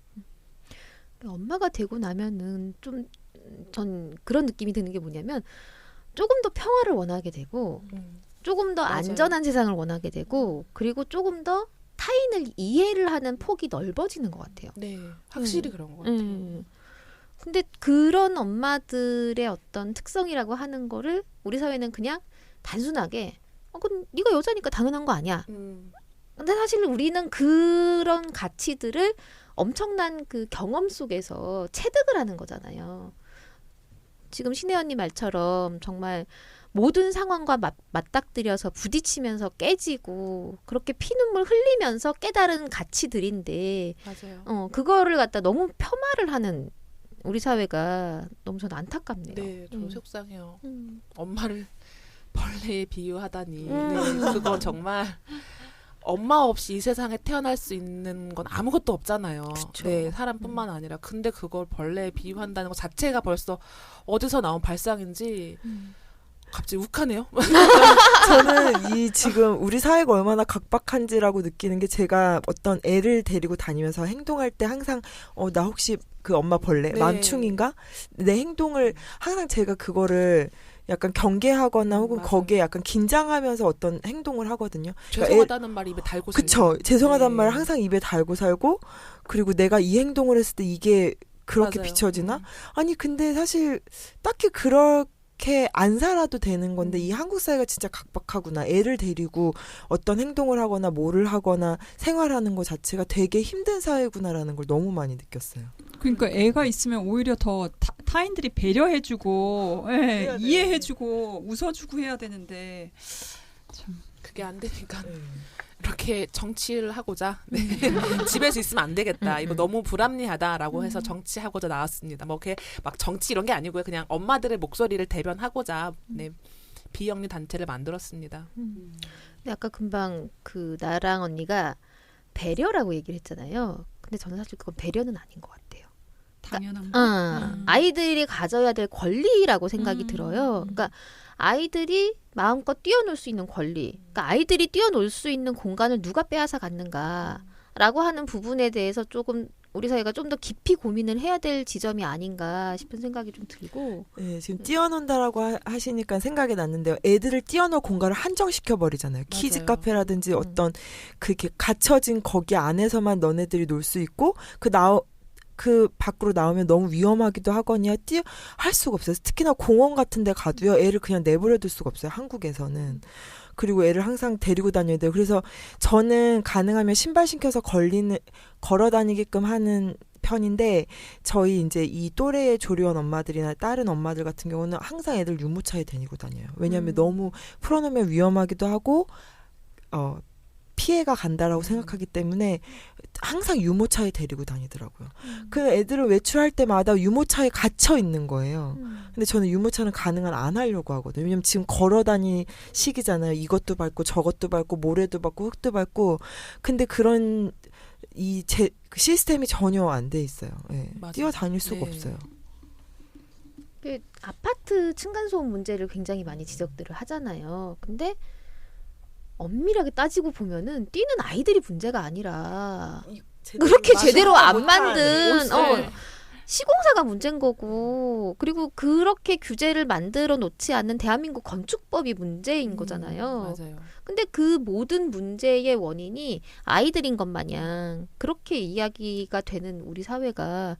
엄마가 되고 나면은 좀 전 그런 느낌이 드는 게 뭐냐면 조금 더 평화를 원하게 되고 조금 더 맞아요. 안전한 세상을 원하게 되고 그리고 조금 더 타인을 이해를 하는 폭이 넓어지는 것 같아요. 네, 확실히 그런 것 같아요. 근데 그런 엄마들의 어떤 특성이라고 하는 거를 우리 사회는 그냥 단순하게 그건 네가 여자니까 당연한 거 아니야. 근데 사실 우리는 그런 가치들을 엄청난 그 경험 속에서 체득을 하는 거잖아요. 지금 신혜 언니 말처럼 정말 모든 상황과 맞닥뜨려서 부딪히면서 깨지고 그렇게 피눈물 흘리면서 깨달은 가치들인데 맞아요. 그거를 갖다 너무 폄하를 하는 우리 사회가 너무 저는 안타깝네요. 네, 저 속상해요. 엄마를 벌레에 비유하다니. 네, 그건 정말 엄마 없이 이 세상에 태어날 수 있는 건 아무것도 없잖아요. 그쵸. 네, 사람뿐만 아니라. 근데 그걸 벌레에 비유한다는 것 자체가 벌써 어디서 나온 발상인지 갑자기 욱하네요. 저는 이 지금 우리 사회가 얼마나 각박한지라고 느끼는 게 제가 어떤 애를 데리고 다니면서 행동할 때 항상 나 혹시 그 엄마 벌레 네. 맘충인가? 내 행동을 항상 제가 그거를 약간 경계하거나 혹은 맞아요. 거기에 약간 긴장하면서 어떤 행동을 하거든요. 죄송하다는 말이 입에 달고 살고. 그쵸. 죄송하다는 네. 말을 항상 입에 달고 살고 그리고 내가 이 행동을 했을 때 이게 그렇게 맞아요. 비춰지나? 아니 근데 사실 딱히 그렇게 안 살아도 되는 건데 이 한국 사회가 진짜 각박하구나. 애를 데리고 어떤 행동을 하거나 뭐를 하거나 생활하는 것 자체가 되게 힘든 사회구나라는 걸 너무 많이 느꼈어요. 그러니까 애가 있으면 오히려 더 타인들이 배려해주고 이해해주고 웃어주고 해야 되는데 참 그게 안 되니까 이렇게 정치를 하고자 집에서 있으면 안 되겠다. 이거 너무 불합리하다라고 해서 정치하고자 나왔습니다. 뭐 이렇게 막 정치 이런 게 아니고요. 그냥 엄마들의 목소리를 대변하고자 비영리 단체를 만들었습니다. 근데 아까 금방 그 나랑 언니가 배려라고 얘기를 했잖아요. 근데 저는 사실 그건 배려는 아닌 것 같아요. 당연한 아이들이 가져야 될 권리라고 생각이 들어요. 그러니까 아이들이 마음껏 뛰어놀 수 있는 권리. 그러니까 아이들이 뛰어놀 수 있는 공간을 누가 빼앗아 갔는가라고 하는 부분에 대해서 조금 우리 사회가 좀 더 깊이 고민을 해야 될 지점이 아닌가 싶은 생각이 좀 들고. 네, 지금 뛰어논다라고 하시니까 생각이 났는데요. 애들을 뛰어놀 공간을 한정시켜 버리잖아요. 키즈 카페라든지 어떤 그렇게 갇혀진 거기 안에서만 너네들이 놀 수 있고 그 밖으로 나오면 너무 위험하기도 하거니와 할 수가 없어요. 특히나 공원 같은 데 가도요. 애를 그냥 내버려 둘 수가 없어요. 한국에서는. 그리고 애를 항상 데리고 다녀야 돼요. 그래서 저는 가능하면 신발 신겨서 걸어 다니게끔 하는 편인데 저희 이제 이 또래의 조리원 엄마들이나 다른 엄마들 같은 경우는 항상 애들 유모차에 다니고 다녀요. 왜냐하면 너무 풀어놓으면 위험하기도 하고 피해가 간다라고 생각하기 때문에 항상 유모차에 데리고 다니더라고요. 그 애들을 외출할 때마다 유모차에 갇혀 있는 거예요. 근데 저는 유모차는 가능한 안 하려고 하거든요. 왜냐면 지금 걸어 다닐 시기잖아요. 이것도 밟고 저것도 밟고 모래도 밟고 흙도 밟고. 근데 그런 그 시스템이 전혀 안 돼 있어요. 네. 뛰어다닐 수가 없어요. 아파트 층간소음 문제를 굉장히 많이 지적들을 하잖아요. 근데 엄밀하게 따지고 보면은 뛰는 아이들이 문제가 아니라 제대로 그렇게 맞아. 제대로 안 못하는 만든 옷을. 시공사가 문제인 거고, 그리고 그렇게 규제를 만들어 놓지 않는 대한민국 건축법이 문제인 거잖아요. 맞아요. 근데 그 모든 문제의 원인이 아이들인 것 마냥 그렇게 이야기가 되는 우리 사회가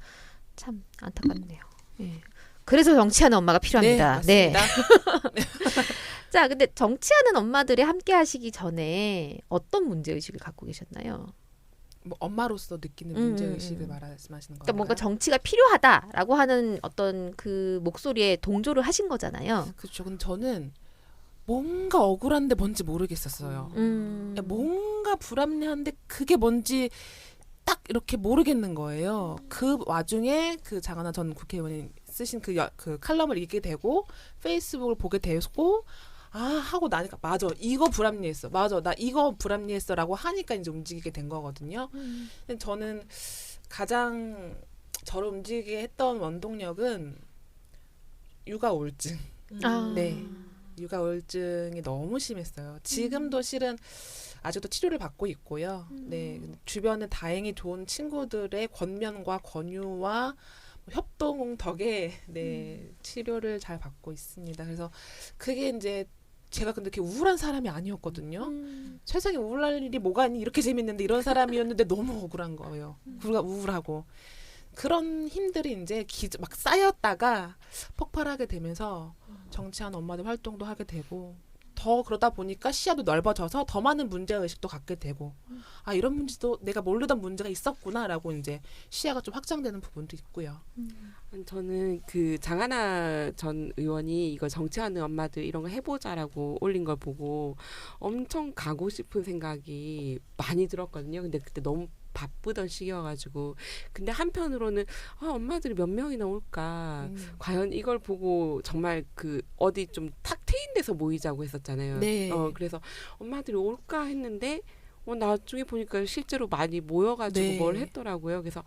참 안타깝네요. 예. 그래서 정치하는 엄마가 필요합니다. 네, 맞습니다. 자, 근데 정치하는 엄마들이 함께 하시기 전에 어떤 문제의식을 갖고 계셨나요? 뭐 엄마로서 느끼는 문제의식을 말씀하시는 거예요. 그러니까 뭔가 정치가 필요하다라고 하는 어떤 그 목소리에 동조를 하신 거잖아요. 그렇죠. 근데 저는 뭔가 억울한데 뭔지 모르겠었어요. 뭔가 불합리한데 그게 뭔지 딱 이렇게 모르겠는 거예요. 그 와중에 그 장하나 전 국회의원이 쓰신 그 칼럼을 읽게 되고 페이스북을 보게 되고 하고 나니까 맞아 이거 불합리했어. 맞아 나 이거 불합리했어라고 하니까 이제 움직이게 된 거거든요. 근데 저는 가장 저를 움직이게 했던 원동력은 육아 우울증. 네. 육아 우울증이 너무 심했어요. 지금도 실은 아직도 치료를 받고 있고요. 네. 주변에 다행히 좋은 친구들의 권면과 권유와 협동 덕에 치료를 잘 받고 있습니다. 그래서 그게 이제 제가 근데 이렇게 우울한 사람이 아니었거든요. 세상에 우울할 일이 뭐가 있니? 이렇게 재밌는데 이런 사람이었는데 너무 억울한 거예요. 우울하고. 그런 힘들이 이제 막 쌓였다가 폭발하게 되면서 정치하는 엄마들 활동도 하게 되고 더 그러다 보니까 시야도 넓어져서 더 많은 문제의식도 갖게 되고 이런 문제도 내가 모르던 문제가 있었구나라고 이제 시야가 좀 확장되는 부분도 있고요. 저는 그 장하나 전 의원이 이거 정치하는 엄마들 이런 거 해보자라고 올린 걸 보고 엄청 가고 싶은 생각이 많이 들었거든요. 근데 그때 너무 바쁘던 시기여가지고 근데 한편으로는 엄마들이 몇 명이나 올까 과연 이걸 보고 정말 그 어디 좀 탁 트인 데서 모이자고 했었잖아요. 네. 그래서 엄마들이 올까 했는데 나중에 보니까 실제로 많이 모여가지고 뭘 했더라고요. 그래서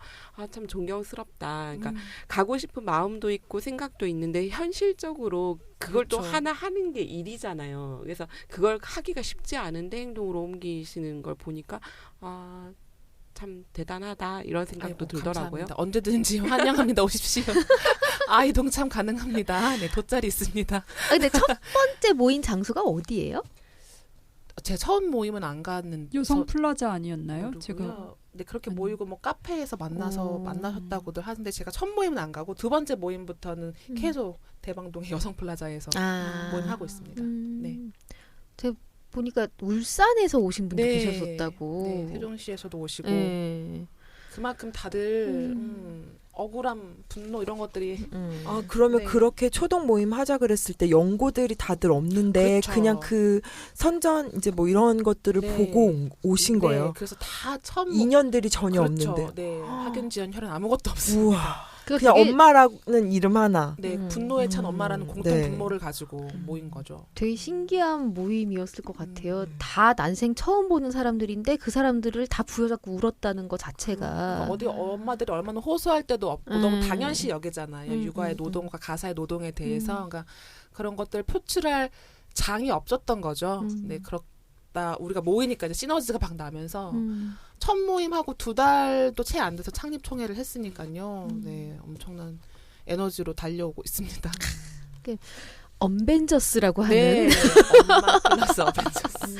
참 존경스럽다. 그러니까 가고 싶은 마음도 있고 생각도 있는데 현실적으로 그걸 또 하나 하는 게 일이잖아요. 그래서 그걸 하기가 쉽지 않은데 행동으로 옮기시는 걸 보니까 참 대단하다 이런 생각도 들더라고요. 감사합니다. 언제든지 환영합니다. 오십시오. 아이 동참 가능합니다. 네, 돗자리 있습니다. 근데 첫 번째 모인 장소가 어디예요? 제 처음 모임은 안 갔는데 여성 플라자 아니었나요? 제가 네 그렇게 모이고 뭐 카페에서 만나셨다고들 하는데 제가 첫 모임은 안 가고 두 번째 모임부터는 계속 대방동의 여성 플라자에서 모임하고 있습니다. 네. 제가 보니까 울산에서 오신 분도 계셨었다고. 네, 세종시에서도 오시고 그만큼 다들 억울함, 분노 이런 것들이 그러면 그렇게 초동 모임 하자 그랬을 때 연고들이 다들 없는데 그렇죠. 그냥 그 선전 이제 뭐 이런 것들을 보고 오신 거예요. 그래서 다 처음 인연들이 전혀 그렇죠. 없는데. 네, 학연, 지연, 혈연 아무것도 없습니다. 우와. 그냥 엄마라는 이름 하나. 네, 분노에 찬 엄마라는 공통 분모를 가지고 모인 거죠. 되게 신기한 모임이었을 것 같아요. 다 난생 처음 보는 사람들인데 그 사람들을 다 부여잡고 울었다는 것 자체가. 어디 엄마들이 얼마나 호소할 때도 없고 너무 당연시 여기잖아요. 육아의 노동과 가사의 노동에 대해서. 그러니까 그런 것들을 표출할 장이 없었던 거죠. 네, 그렇다 우리가 모이니까 이제 시너지가 막 나면서 첫 모임하고 2달도 채 안 돼서 창립 총회를 했으니까요. 네, 엄청난 에너지로 달려오고 있습니다. 엄벤져스라고 하는. 네, 엄마 플러스 어벤져스.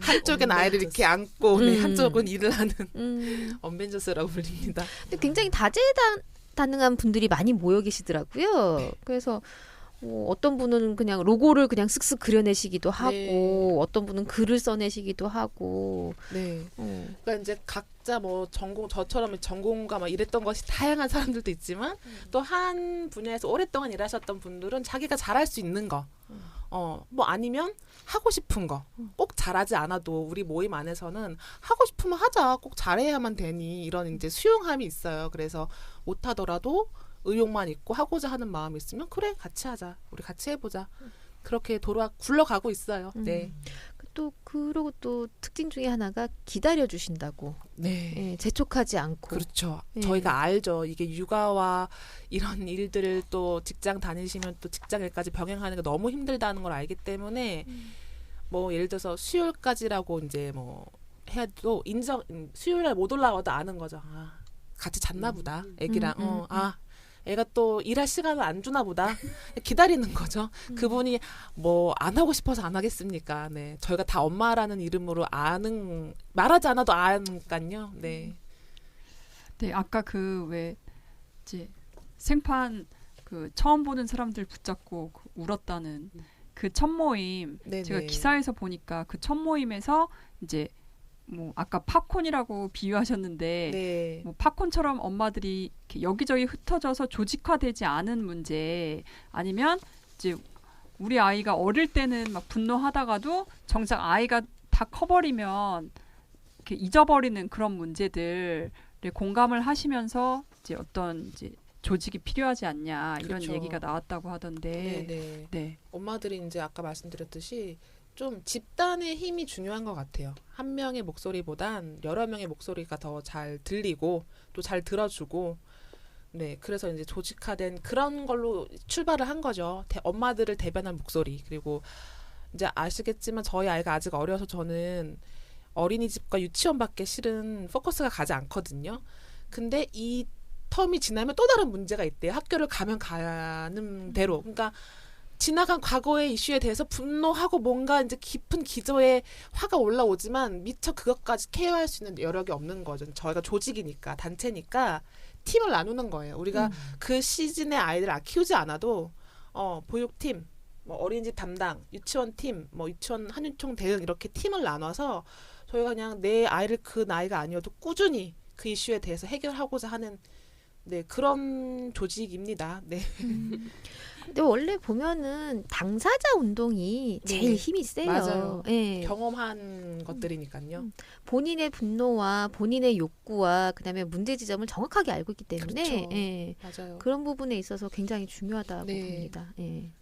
한쪽엔 아이를 이렇게 안고 한쪽은 일을 하는 엄벤져스라고 불립니다. 근데 굉장히 다재다능한 분들이 많이 모여 계시더라고요. 그래서 어떤 분은 그냥 로고를 그냥 쓱쓱 그려내시기도 하고 어떤 분은 글을 써내시기도 하고. 네. 그러니까 이제 각자 뭐 저처럼 전공가 막 이랬던 것이 다양한 사람들도 있지만 또 한 분야에서 오랫동안 일하셨던 분들은 자기가 잘할 수 있는 거. 뭐 아니면 하고 싶은 거. 꼭 잘하지 않아도 우리 모임 안에서는 하고 싶으면 하자. 꼭 잘해야만 되니 이런 이제 수용함이 있어요. 그래서 못하더라도 의욕만 있고 하고자 하는 마음이 있으면 그래 같이 하자. 우리 같이 해보자. 그렇게 굴러가고 있어요. 네. 또 그리고 또 특징 중에 하나가 기다려 주신다고. 네. 재촉하지 않고. 그렇죠. 저희가 알죠. 이게 육아와 이런 일들을 또 직장 다니시면 또 직장 일까지 병행하는 게 너무 힘들다는 걸 알기 때문에 뭐 예를 들어서 수요일까지라고 이제 뭐 해도 수요일날 못 올라와도 아는 거죠. 아, 같이 잤나 보다. 애기랑 애가 또 일할 시간을 안 주나 보다. 기다리는 거죠. 그분이 뭐 안 하고 싶어서 안 하겠습니까? 네. 저희가 다 엄마라는 이름으로 말하지 않아도 아니까요. 네. 네, 아까 그 왜 이제 생판 그 처음 보는 사람들 붙잡고 울었다는 그 첫 모임 네네. 제가 기사에서 보니까 그 첫 모임에서 이제 뭐 아까 팝콘이라고 비유하셨는데 네. 뭐 팝콘처럼 엄마들이 이렇게 여기저기 흩어져서 조직화되지 않은 문제 아니면 이제 우리 아이가 어릴 때는 막 분노하다가도 정작 아이가 다 커버리면 이렇게 잊어버리는 그런 문제들에 공감을 하시면서 이제 어떤 이제 조직이 필요하지 않냐 이런 그렇죠. 얘기가 나왔다고 하던데 네네. 네. 엄마들이 이제 아까 말씀드렸듯이 좀 집단의 힘이 중요한 것 같아요. 한 명의 목소리보단 여러 명의 목소리가 더 잘 들리고 또 잘 들어주고 네 그래서 이제 조직화된 그런 걸로 출발을 한 거죠. 엄마들을 대변한 목소리 그리고 이제 아시겠지만 저희 아이가 아직 어려서 저는 어린이집과 유치원밖에 실은 포커스가 가지 않거든요. 근데 이 텀이 지나면 또 다른 문제가 있대요. 학교를 가면 가는 대로. 그러니까 지나간 과거의 이슈에 대해서 분노하고 뭔가 이제 깊은 기저에 화가 올라오지만 미처 그것까지 케어할 수 있는 여력이 없는 거죠. 저희가 조직이니까 단체니까 팀을 나누는 거예요. 우리가 그 시즌의 아이들을 키우지 않아도 보육팀, 뭐 어린이집 담당, 유치원 팀, 뭐 유치원 한유총 대응 이렇게 팀을 나눠서 저희가 그냥 내 아이를 그 나이가 아니어도 꾸준히 그 이슈에 대해서 해결하고자 하는 네 그런 조직입니다. 네. 근데 원래 보면은 당사자 운동이 제일 네. 힘이 세요. 맞아요. 예. 경험한 것들이니까요. 본인의 분노와 본인의 욕구와 그다음에 문제 지점을 정확하게 알고 있기 때문에 그렇죠. 예. 맞아요. 그런 부분에 있어서 굉장히 중요하다고 네. 봅니다. 예.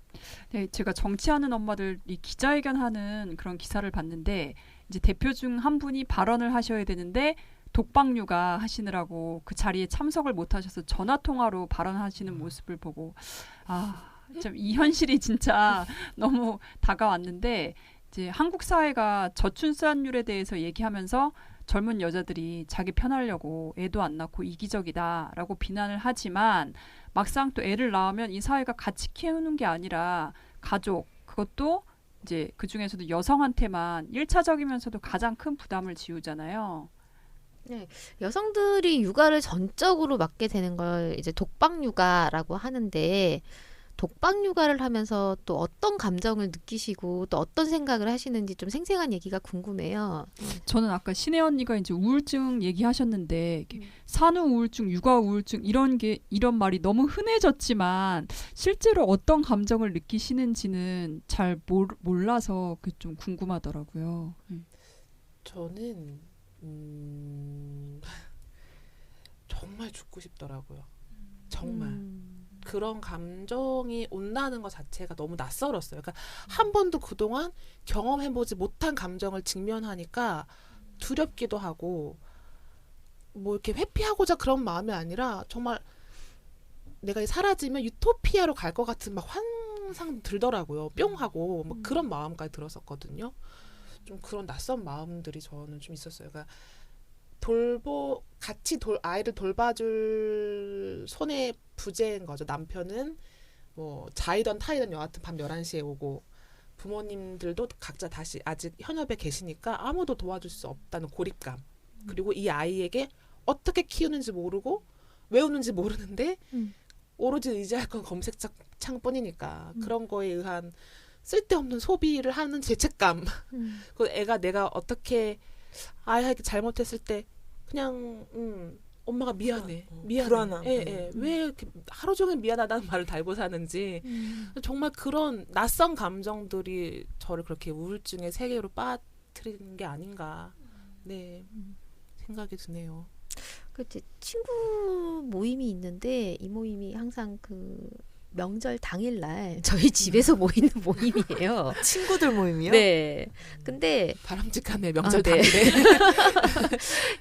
네, 제가 정치하는 엄마들이 기자회견하는 그런 기사를 봤는데 이제 대표 중 한 분이 발언을 하셔야 되는데 독박 육아 하시느라고 그 자리에 참석을 못 하셔서 전화 통화로 발언하시는 모습을 보고 참 이 현실이 진짜 너무 다가왔는데 이제 한국 사회가 저출산율에 대해서 얘기하면서 젊은 여자들이 자기 편하려고 애도 안 낳고 이기적이다라고 비난을 하지만 막상 또 애를 낳으면 이 사회가 같이 키우는 게 아니라 가족 그것도 이제 그 중에서도 여성한테만 1차적이면서도 가장 큰 부담을 지우잖아요. 네, 여성들이 육아를 전적으로 맡게 되는 걸 이제 독박 육아라고 하는데 독박 육아를 하면서 또 어떤 감정을 느끼시고 또 어떤 생각을 하시는지 좀 생생한 얘기가 궁금해요. 저는 아까 신혜 언니가 이제 우울증 얘기하셨는데 산후 우울증, 육아 우울증 이런 말이 너무 흔해졌지만 실제로 어떤 감정을 느끼시는지는 잘 몰라서 그 좀 궁금하더라고요. 저는 정말 죽고 싶더라고요. 정말. 그런 감정이 온다는 것 자체가 너무 낯설었어요. 그러니까 한 번도 그동안 경험해보지 못한 감정을 직면하니까 두렵기도 하고 뭐 이렇게 회피하고자 그런 마음이 아니라 정말 내가 사라지면 유토피아로 갈 것 같은 막 환상 들더라고요. 뿅 하고 뭐 그런 마음까지 들었었거든요. 좀 그런 낯선 마음들이 저는 좀 있었어요. 그러니까 같이 아이를 돌봐줄 손의 부재인 거죠. 남편은 뭐 자이던 타이던 여하튼 밤 11시에 오고 부모님들도 각자 다시 아직 현업에 계시니까 아무도 도와줄 수 없다는 고립감. 그리고 이 아이에게 어떻게 키우는지 모르고 외우는지 모르는데 오로지 의지할 건 검색창뿐이니까 그런 거에 의한 쓸데없는 소비를 하는 죄책감. 그 애가 내가 어떻게 아이에게 잘못했을 때 그냥 엄마가 미안해. 불안함. 왜 이렇게 하루 종일 미안하다는 말을 달고 사는지 정말 그런 낯선 감정들이 저를 그렇게 우울증의 세계로 빠뜨리는 게 아닌가. 네. 생각이 드네요. 그치 친구 모임이 있는데 이 모임이 항상 그 명절 당일날 저희 집에서 모이는 모임이에요. 친구들 모임이요? 네. 근데 바람직하네 명절 네. 당일에.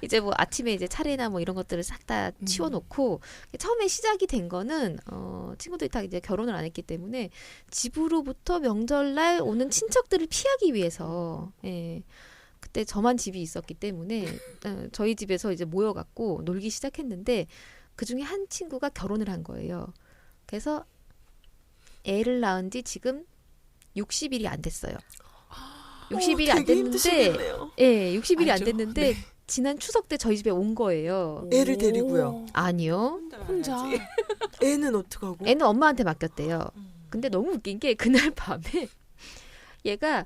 이제 뭐 아침에 이제 차례나 뭐 이런 것들을 싹 다 치워놓고 처음에 시작이 된 거는 친구들이 다 이제 결혼을 안 했기 때문에 집으로부터 명절날 오는 친척들을 피하기 위해서 예. 그때 저만 집이 있었기 때문에 저희 집에서 이제 모여갖고 놀기 시작했는데 그 중에 한 친구가 결혼을 한 거예요. 그래서 애를 낳은 지 지금 60일이 안 됐어요. 60일이 안 됐는데, 예, 60일이 안 됐는데, 지난 추석 때 저희 집에 온 거예요. 애를 데리고요? 아니요. 혼자. 애는 어떡하고? 애는 엄마한테 맡겼대요. 근데 너무 웃긴 게 그날 밤에 얘가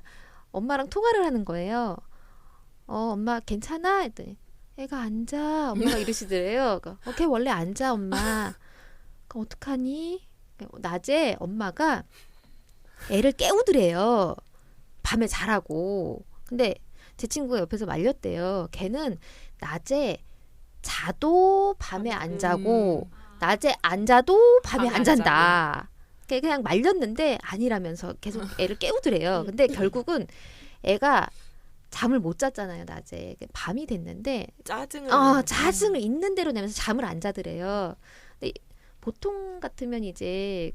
엄마랑 통화를 하는 거예요. 엄마 괜찮아? 했더니 애가 앉아. 엄마가 이러시더래요. 걔 원래 앉아 엄마. 그럼 어떡하니? 낮에 엄마가 애를 깨우더래요. 밤에 자라고. 근데 제 친구가 옆에서 말렸대요. 걔는 낮에 자도 밤에 안 자고 낮에 안 자도 밤에 안 잔다. 그냥 말렸는데 아니라면서 계속 애를 깨우더래요. 근데 결국은 애가 잠을 못 잤잖아요. 낮에. 밤이 됐는데 짜증을 있는 대로 내면서 잠을 안 자더래요. 근데 보통 같으면 이제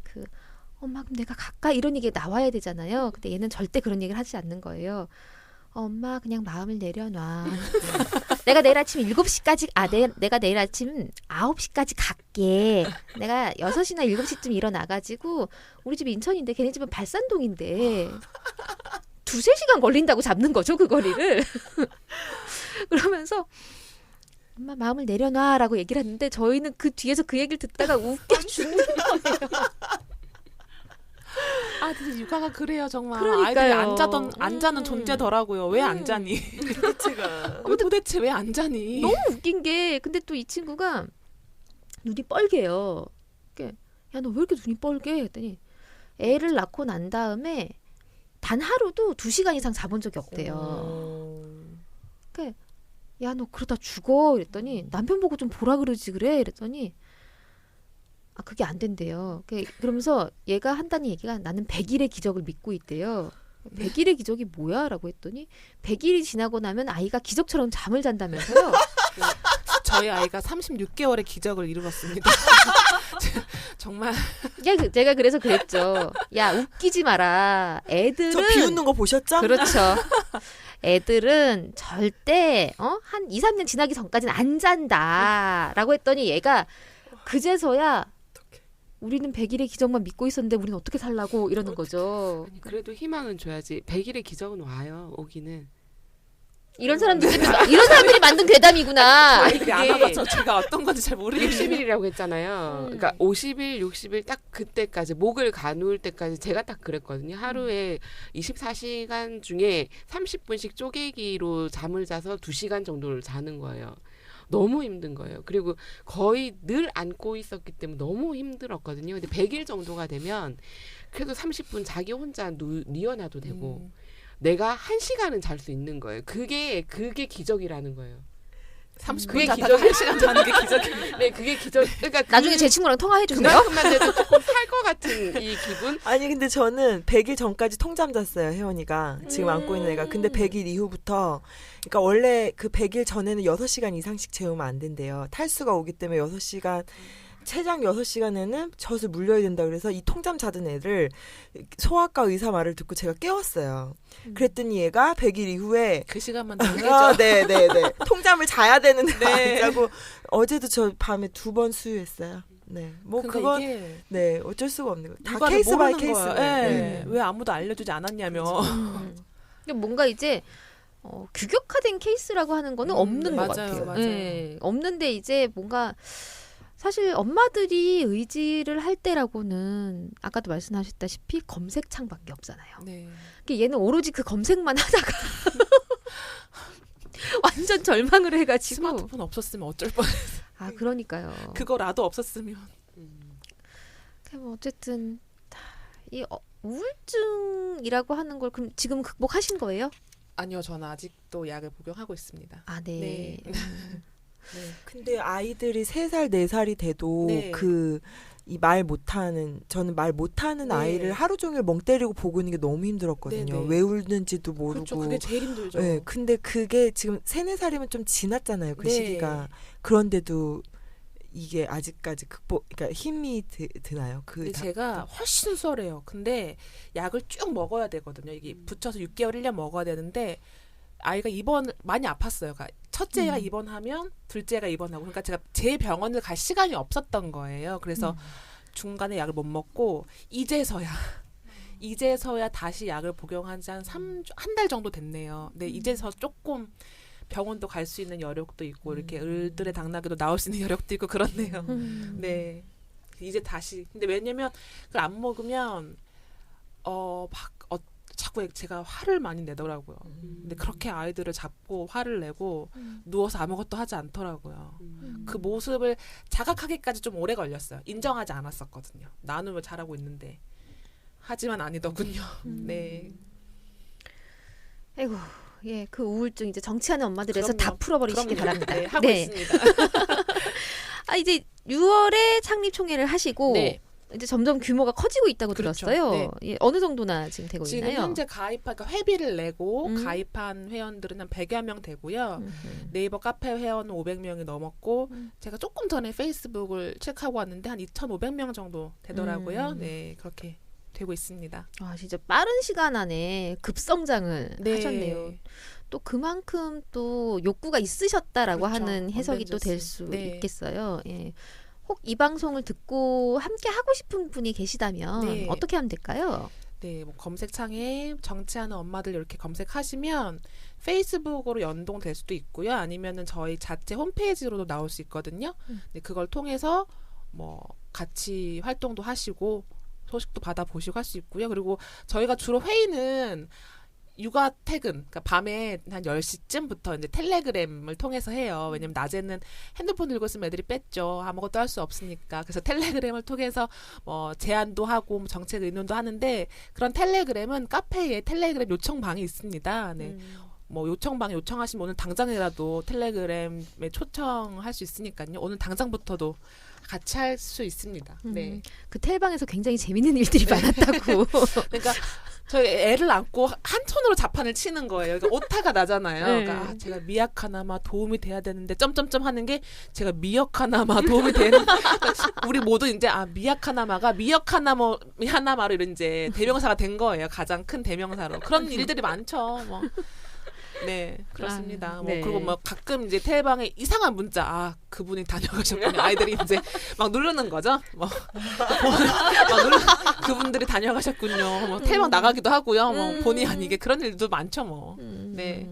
엄마 그럼 내가 갈까? 이런 얘기가 나와야 되잖아요. 근데 얘는 절대 그런 얘기를 하지 않는 거예요. 엄마 그냥 마음을 내려놔. 내가 내일 아침 7시까지 내가 내일 아침 9시까지 갈게. 내가 6시나 7시쯤 일어나가지고 우리 집이 인천인데 걔네 집은 발산동인데 2-3시간 걸린다고 잡는 거죠. 그 거리를. 그러면서 엄마 마음을 내려놔라고 얘기를 했는데 저희는 그 뒤에서 그 얘기를 듣다가 웃겨 죽는 거예요. 진짜 육아가 그래요 정말. 그러니까요. 아이들이 안 자는 존재더라고요. 왜 안 자니? 도대체 왜 안 자니? 너무 웃긴 게 근데 또 이 친구가 눈이 뻘개요. 야 너 왜 이렇게 눈이 뻘개? 했더니 애를 낳고 난 다음에 단 하루도 2시간 이상 자본 적이 없대요. 야 너 그러다 죽어. 이랬더니 남편 보고 좀 보라 그러지 그래. 이랬더니 그게 안 된대요. 그러면서 얘가 한다는 얘기가 나는 100일의 기적을 믿고 있대요. 100일의 기적이 뭐야? 라고 했더니 100일이 지나고 나면 아이가 기적처럼 잠을 잔다면서요. 저희 아이가 36개월의 기적을 이루었습니다. 정말. 제가 그래서 그랬죠. 야 웃기지 마라. 애들은 저 비웃는 거 보셨죠? 그렇죠. 애들은 절대 한 2-3년 지나기 전까지는 안 잔다. 라고 했더니 얘가 그제서야 우리는 100일의 기적만 믿고 있었는데 우리는 어떻게 살라고 이러는 거죠. 아니, 그래도 희망은 줘야지. 100일의 기적은 와요. 오기는. 이런 사람들이 만든 괴담이구나. 아이들이 안 와봐서 제가 어떤 건지 잘 모르겠어요. 60일이라고 했잖아요. 그러니까 50일, 60일 딱 그때까지 목을 가누을 때까지 제가 딱 그랬거든요. 하루에 24시간 중에 30분씩 쪼개기로 잠을 자서 2시간 정도를 자는 거예요. 너무 힘든 거예요. 그리고 거의 늘 안고 있었기 때문에 너무 힘들었거든요. 근데 100일 정도가 되면 그래도 30분 자기 혼자 뉘어놔도 되고 내가 1시간은 잘 수 있는 거예요. 그게 기적이라는 거예요. 30분 자다가 1시간 자는 게 기적이에요. 네, 그게 기적. 그러니까 나중에 제 친구랑 통화해 주세요. 그만큼만 돼도 조금 살 것 같은 이 기분. 아니 근데 저는 100일 전까지 통잠 잤어요. 혜원이가 지금 안고 있는 애가. 근데 100일 이후부터 그러니까 원래 그 100일 전에는 6시간 이상씩 재우면 안 된대요. 탈수가 오기 때문에 6시간 최장 6시간에는 젖을 물려야 된다. 그래서 이 통잠 자던 애를 소아과 의사 말을 듣고 제가 깨웠어요. 그랬더니 얘가 100일 이후에 그 시간만 더 깨죠. 네네네. 통잠을 자야 되는데 안 자고 어제도 저 밤에 2번 수유했어요. 네, 뭐 그건 네 어쩔 수가 없는 거예요. 다 케이스 바이 케이스. 네. 왜 아무도 알려주지 않았냐며. 뭔가 이제 규격화된 케이스라고 하는 거는 없는 것 같아요. 맞아요. 네, 없는데 이제 뭔가 사실 엄마들이 의지를 할 때라고는 아까도 말씀하셨다시피 검색창밖에 없잖아요. 네. 얘는 오로지 그 검색만 하다가 완전 절망을 해가지고 스마트폰 없었으면 어쩔 뻔했어. 그러니까요. 그거라도 없었으면. 뭐 어쨌든 이 우울증이라고 하는 걸 그럼 지금 극복하신 거예요? 아니요, 저는 아직도 약을 복용하고 있습니다. 네. 네. 근데 아이들이 3살, 4살이 돼도 네. 이 말 못하는 저는 말 못하는 네. 아이를 하루 종일 멍 때리고 보고 있는 게 너무 힘들었거든요. 네, 네. 왜 울는지도 모르고. 그렇죠. 그게 제일 힘들죠. 네, 근데 그게 지금 3-4살이면 좀 지났잖아요. 그 네. 시기가. 그런데도 이게 아직까지 그러니까 힘이 드나요? 근데 제가 훨씬 수월해요. 근데 약을 쭉 먹어야 되거든요. 이게 붙여서 6개월, 1년 먹어야 되는데 아이가 많이 아팠어요. 그러니까 첫째가 입원하면 둘째가 입원하고 그러니까 제가 제 병원을 갈 시간이 없었던 거예요. 그래서 중간에 약을 못 먹고 이제서야 다시 약을 복용한 지 한 달 정도 됐네요. 근데 이제서 조금 병원도 갈 수 있는 여력도 있고 이렇게 을들의 당나귀도 나올 수 있는 여력도 있고 그렇네요. 네. 이제 다시. 근데 왜냐면 그걸 안 먹으면 자꾸 제가 화를 많이 내더라고요. 근데 그렇게 아이들을 잡고 화를 내고 누워서 아무것도 하지 않더라고요. 그 모습을 자각하기까지 좀 오래 걸렸어요. 인정하지 않았었거든요. 나는 왜 잘하고 있는데. 하지만 아니더군요. 네. 아이고, 예, 그 우울증 이제 정치하는 엄마들에서 그럼요. 다 풀어버리시기 바랍니다. 네, 하고 있습니다. 이제 6월에 창립 총회를 하시고 네. 이제 점점 규모가 커지고 있다고 그렇죠. 들었어요. 네. 예, 어느 정도나 지금 되고 지금 있나요? 현재 그러니까 회비를 내고 가입한 회원들은 한 100여 명 되고요. 네이버 카페 회원은 500명이 넘었고 제가 조금 전에 페이스북을 체크하고 왔는데 한 2,500명 정도 되더라고요. 네, 그렇게 되고 있습니다. 진짜 빠른 시간 안에 급성장을 네. 하셨네요. 또 그만큼 또 욕구가 있으셨다라고 그렇죠. 하는 해석이 또 될 수 네. 있겠어요. 예. 혹 이 방송을 듣고 함께 하고 싶은 분이 계시다면 네. 어떻게 하면 될까요? 네, 뭐 검색창에 정치하는 엄마들 이렇게 검색하시면 페이스북으로 연동될 수도 있고요. 아니면은 저희 자체 홈페이지로도 나올 수 있거든요. 네, 그걸 통해서 뭐 같이 활동도 하시고 소식도 받아보시고 할 수 있고요. 그리고 저희가 주로 회의는 육아 퇴근, 그러니까 밤에 한 10시쯤부터 이제 텔레그램을 통해서 해요. 왜냐면 낮에는 핸드폰 들고 있으면 애들이 뺐죠. 아무것도 할 수 없으니까. 그래서 텔레그램을 통해서 뭐 제안도 하고 뭐 정책 의논도 하는데 그런 텔레그램은 카페에 텔레그램 요청방이 있습니다. 네. 뭐 요청방에 요청하시면 오늘 당장이라도 텔레그램에 초청할 수 있으니까요. 오늘 당장부터도 같이 할 수 있습니다. 네. 그 텔방에서 굉장히 재밌는 일들이 많았다고. 그러니까 저희 애를 안고 한 손으로 자판을 치는 거예요. 그러니까 오타가 나잖아요. 네. 그러니까 제가 미약하나마 도움이 돼야 되는데 점점점 하는 게 제가 미역하나마 도움이 되는 우리 모두 이제 미약하나마가 미역하나마로 이런 이제 대명사가 된 거예요. 가장 큰 대명사로. 그런 일들이 많죠. 뭐. 네, 그렇습니다. 네. 그리고 뭐 가끔 이제 텔방에 이상한 문자, 그분이 다녀가셨군요. 아이들이 이제 막 누르는 거죠. 그분들이 다녀가셨군요. 뭐 텔방 나가기도 하고요. 뭐 본의 아니게 그런 일도 많죠, 뭐. 네.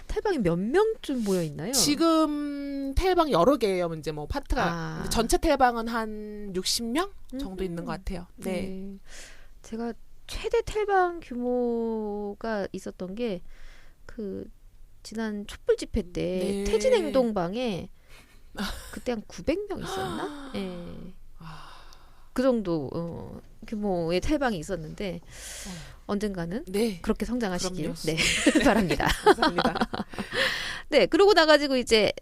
텔방이 몇 명쯤 모여 있나요? 지금 텔방 여러 개예요. 이제 뭐 파트가 근데 전체 텔방은 한 60명 정도 있는 것 같아요. 네. 제가 최대 텔방 규모가 있었던 게 지난 촛불 집회 때 태진 행동방에 그때 한 900명 있었나? 예. 그 정도 규모의 텔방이 있었는데 언젠가는 그렇게 성장하시길 바랍니다. 감사합니다. 네, 그러고 나가지고 이제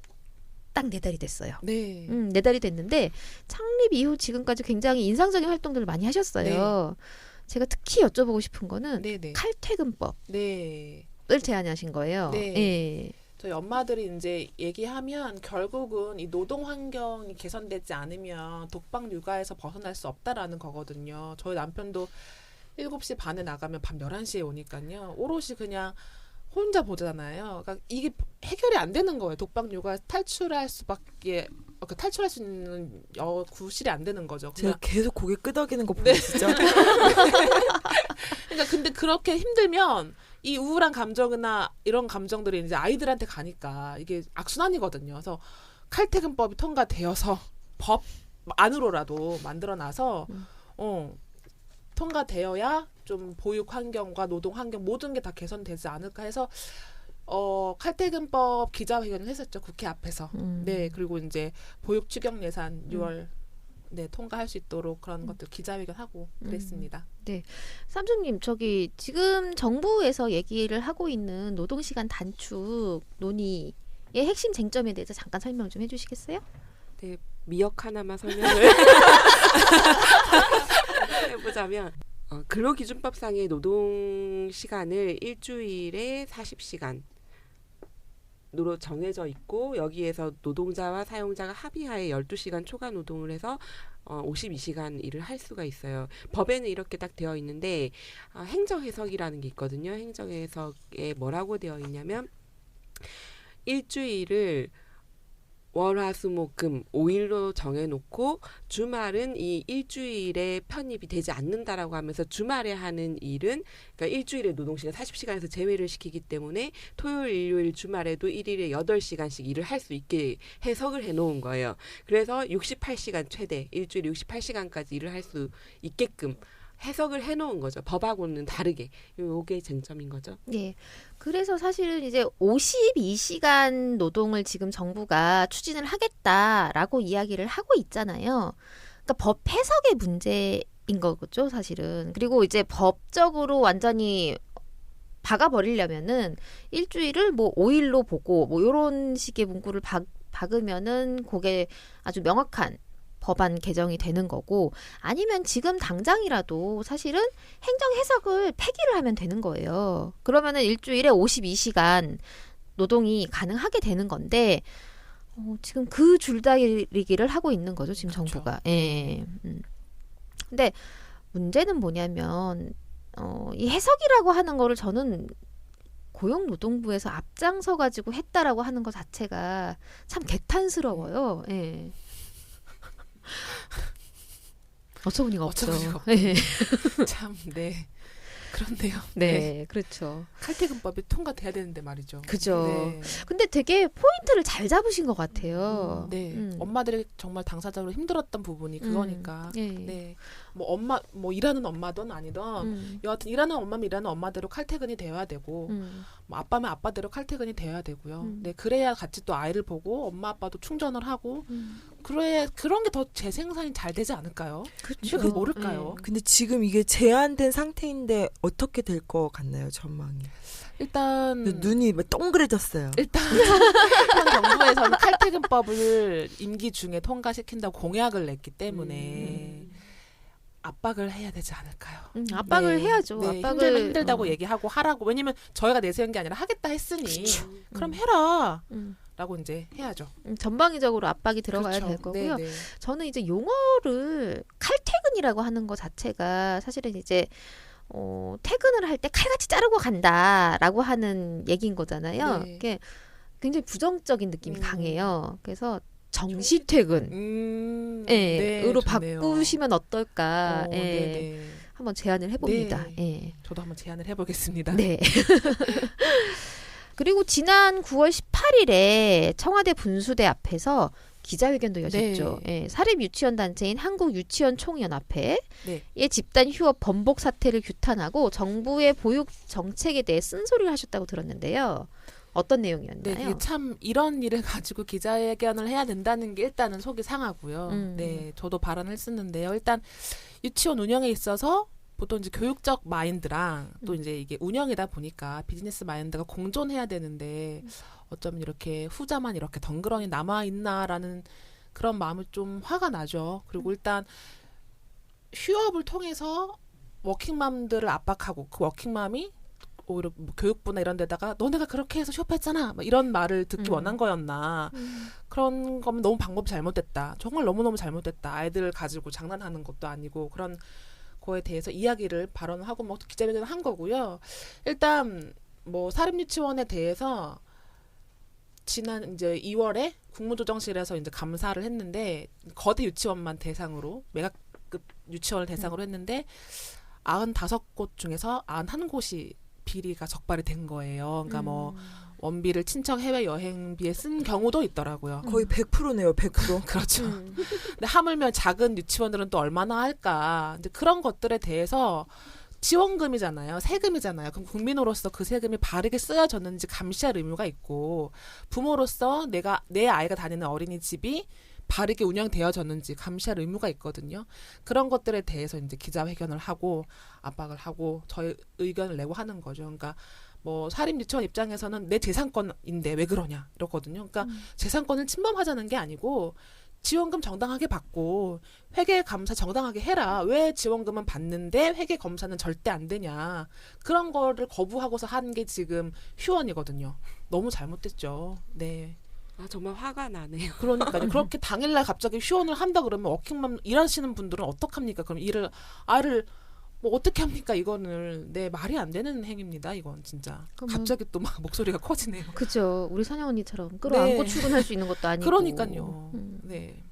딱 4달이 됐어요. 네. 4달이 됐는데 창립 이후 지금까지 굉장히 인상적인 활동들을 많이 하셨어요. 제가 특히 여쭤보고 싶은 거는 칼퇴근법. 을 제안하신 거예요. 네. 예. 저희 엄마들이 이제 얘기하면 결국은 이 노동 환경이 개선되지 않으면 독박 육아에서 벗어날 수 없다라는 거거든요. 저희 남편도 7시 반에 나가면 밤 11시에 오니까요. 오롯이 그냥 혼자 보잖아요. 그러니까 이게 해결이 안 되는 거예요. 독박 육아 탈출할 수 있는 구실이 안 되는 거죠. 제가 계속 고개 끄덕이는 거 보이시죠? 그러니까 근데 그렇게 힘들면 이 우울한 감정이나 이런 감정들이 이제 아이들한테 가니까 이게 악순환이거든요. 그래서 칼퇴근법이 통과되어서 법 안으로라도 만들어놔서 통과되어야 좀 보육 환경과 노동 환경 모든 게 다 개선되지 않을까 해서 칼퇴근법 기자회견을 했었죠. 국회 앞에서. 네, 그리고 이제 보육 추경 예산 6월 통과할 수 있도록 그런 것들 기자회견하고 그랬습니다. 네, 쌈주님 저기 지금 정부에서 얘기를 하고 있는 노동시간 단축 논의의 핵심 쟁점에 대해서 잠깐 설명 좀 해주시겠어요? 네, 미역 하나만 설명을 해보자면 근로기준법상의 노동 시간을 일주일에 40시간으로 정해져 있고 여기에서 노동자와 사용자가 합의하에 12시간 초과 노동을 해서 52시간 일을 할 수가 있어요. 법에는 이렇게 딱 되어 있는데 행정해석이라는 게 있거든요. 행정해석에 뭐라고 되어 있냐면 일주일을 월화수목금 5일로 정해놓고 주말은 이 일주일에 편입이 되지 않는다라고 하면서 주말에 하는 일은 그러니까 일주일에 노동시간 40시간에서 제외를 시키기 때문에 토요일, 일요일, 주말에도 1일에 8시간씩 일을 할 수 있게 해석을 해놓은 거예요. 그래서 68시간 최대 일주일에 68시간까지 일을 할 수 있게끔 해석을 해놓은 거죠. 법하고는 다르게. 요게 쟁점인 거죠. 예. 그래서 사실은 이제 52시간 노동을 지금 정부가 추진을 하겠다라고 이야기를 하고 있잖아요. 그러니까 법 해석의 문제인 거죠, 사실은. 그리고 이제 법적으로 완전히 박아버리려면은 일주일을 뭐 5일로 보고 뭐 요런 식의 문구를 박으면은 그게 아주 명확한 법안 개정이 되는 거고 아니면 지금 당장이라도 사실은 행정 해석을 폐기를 하면 되는 거예요. 그러면은 일주일에 52시간 노동이 가능하게 되는 건데 지금 그 줄다리기를 하고 있는 거죠. 지금 그렇죠. 정부가. 예. 근데 문제는 뭐냐면 이 해석이라고 하는 거를 저는 고용노동부에서 앞장서 가지고 했다라고 하는 것 자체가 참 개탄스러워요. 예. 어처구니가 없죠. 네. 참, 네. 그렇네요. 네, 그렇죠. 칼퇴근법이 통과돼야 되는데 말이죠. 그죠. 네. 근데 되게 포인트를 잘 잡으신 것 같아요. 네. 엄마들이 정말 당사자로 힘들었던 부분이 그거니까. 예. 네. 뭐 일하는 엄마든 아니든 여하튼 일하는 엄마면 일하는 엄마대로 칼퇴근이 되어야 되고 뭐 아빠면 아빠대로 칼퇴근이 되어야 되고요. 네. 그래야 같이 또 아이를 보고 엄마 아빠도 충전을 하고 그래야 그런 게 더 재생산이 잘 되지 않을까요? 그렇죠. 그게 모를까요? 근데 지금 이게 제한된 상태인데 어떻게 될 것 같나요, 전망이? 일단 눈이 막 동그래졌어요. 일단 현 정부에서는 칼퇴근법을 임기 중에 통과시킨다고 공약을 냈기 때문에 압박을 해야 되지 않을까요? 압박을 네. 해야죠. 네, 압박을 힘들다고 얘기하고 하라고. 왜냐면 저희가 내세운 게 아니라 하겠다 했으니 그럼 해라. 라고 이제 해야죠. 전방위적으로 압박이 들어가야 그렇죠. 될 거고요. 네네. 저는 이제 용어를 칼퇴근이라고 하는 것 자체가 사실은 이제 퇴근을 할 때 칼같이 자르고 간다라고 하는 얘기인 거잖아요. 네. 이게 굉장히 부정적인 느낌이 강해요. 그래서 정시퇴근 으로 좋네요. 바꾸시면 어떨까? 네네. 한번 제안을 해봅니다. 네. 예. 저도 한번 제안을 해보겠습니다. 네. 그리고 지난 9월 18일에 청와대 분수대 앞에서 기자회견도 여셨죠. 네. 예, 사립유치원 단체인 한국유치원총연합회의 네. 집단 휴업 번복 사태를 규탄하고 정부의 보육 정책에 대해 쓴소리를 하셨다고 들었는데요. 어떤 내용이었나요? 네, 이게 참 이런 일을 가지고 기자회견을 해야 된다는 게 일단은 속이 상하고요. 네, 저도 발언을 했었는데요. 일단 유치원 운영에 있어서 보통 이제 교육적 마인드랑 또 이제 이게 운영이다 보니까 비즈니스 마인드가 공존해야 되는데 어쩌면 이렇게 후자만 이렇게 덩그러니 남아 있나라는 그런 마음이 좀 화가 나죠. 그리고 일단 휴업을 통해서 워킹맘들을 압박하고 그 워킹맘이 오히려 뭐 교육부나 이런 데다가 너네가 그렇게 해서 휴업했잖아 막 이런 말을 듣기 원한 거였나. 그런 거면 너무 방법이 잘못됐다. 정말 너무너무 잘못됐다. 아이들을 가지고 장난하는 것도 아니고 그런 거에 대해서 이야기를 발언하고 뭐 기자회견을 한 거고요. 일단 뭐 사립유치원에 대해서 지난 이제 2월에 국무조정실에서 이제 감사를 했는데 거대 유치원만 대상으로 메가급 유치원을 대상으로 했는데 95곳 중에서 91곳이 비리가 적발이 된 거예요. 그러니까 뭐 원비를 친척 해외 여행비에 쓴 경우도 있더라고요. 거의 100%네요, 100%. 그렇죠. 근데 하물며 작은 유치원들은 또 얼마나 할까. 이제 그런 것들에 대해서 지원금이잖아요. 세금이잖아요. 그럼 국민으로서 그 세금이 바르게 쓰여졌는지 감시할 의무가 있고 부모로서 내 아이가 다니는 어린이집이 바르게 운영되어졌는지 감시할 의무가 있거든요. 그런 것들에 대해서 이제 기자회견을 하고 압박을 하고 저희 의견을 내고 하는 거죠. 그러니까 뭐 사립유치원 입장에서는 내 재산권인데 왜 그러냐 이러거든요. 그러니까 재산권을 침범하자는 게 아니고 지원금 정당하게 받고 회계 감사 정당하게 해라. 왜 지원금은 받는데 회계 검사는 절대 안 되냐. 그런 거를 거부하고서 하는 게 지금 휴원이거든요. 너무 잘못됐죠. 네. 아, 정말 화가 나네요. 그러니까요. 그렇게 당일날 갑자기 휴원을 한다 그러면 워킹맘 일하시는 분들은 어떡합니까? 그럼 아이를 뭐 어떻게 합니까? 이거는 네 말이 안 되는 행위입니다. 이건 진짜. 갑자기 또 막 목소리가 커지네요. 그죠. 우리 선영 언니처럼 끌어안고 네. 출근할 수 있는 것도 아니고. 그러니까요. 네.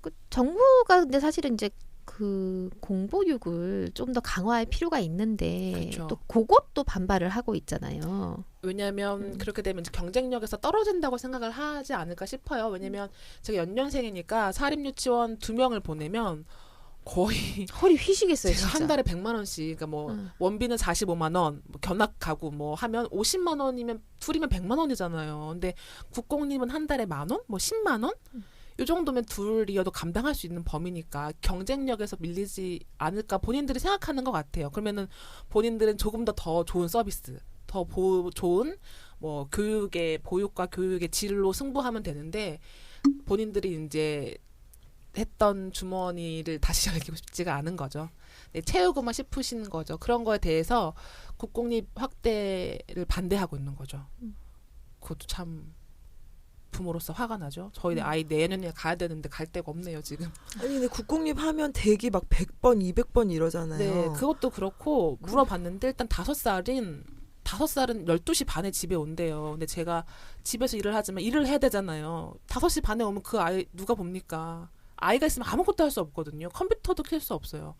그 정부가 근데 사실은 이제 그 공보육을 좀 더 강화할 필요가 있는데 그렇죠. 또 그것도 반발을 하고 있잖아요. 왜냐하면 그렇게 되면 이제 경쟁력에서 떨어진다고 생각을 하지 않을까 싶어요. 왜냐면 제가 연년생이니까 사립유치원 2명을 보내면 거의 허리 휘시겠어요, 제가 진짜. 한 달에 100만 원씩 그러니까 뭐 원비는 45만 원, 뭐 견학 가고 뭐 하면 50만 원이면 둘이면 100만 원이잖아요. 근데 국공립은 한 달에 10,000원, 뭐 10만 원? 이 정도면 둘이어도 감당할 수 있는 범위니까 경쟁력에서 밀리지 않을까 본인들이 생각하는 것 같아요. 그러면은 본인들은 조금 더 좋은 서비스, 좋은 뭐 보육과 교육의 질로 승부하면 되는데 본인들이 이제 했던 주머니를 다시 열기고 싶지가 않은 거죠. 네, 채우고만 싶으신 거죠. 그런 거에 대해서 국공립 확대를 반대하고 있는 거죠. 그것도 참 부모로서 화가 나죠. 저희 아이 내년에 가야 되는데 갈 데가 없네요, 지금. 아니 근데 국공립 하면 대기 막 100번, 200번 이러잖아요. 네, 그것도 그렇고 물어봤는데 일단 5살은 12시 반에 집에 온대요. 근데 제가 집에서 일을 하지만 일을 해야 되잖아요. 5시 반에 오면 그 아이 누가 봅니까? 아이가 있으면 아무것도 할 수 없거든요. 컴퓨터도 켤 수 없어요.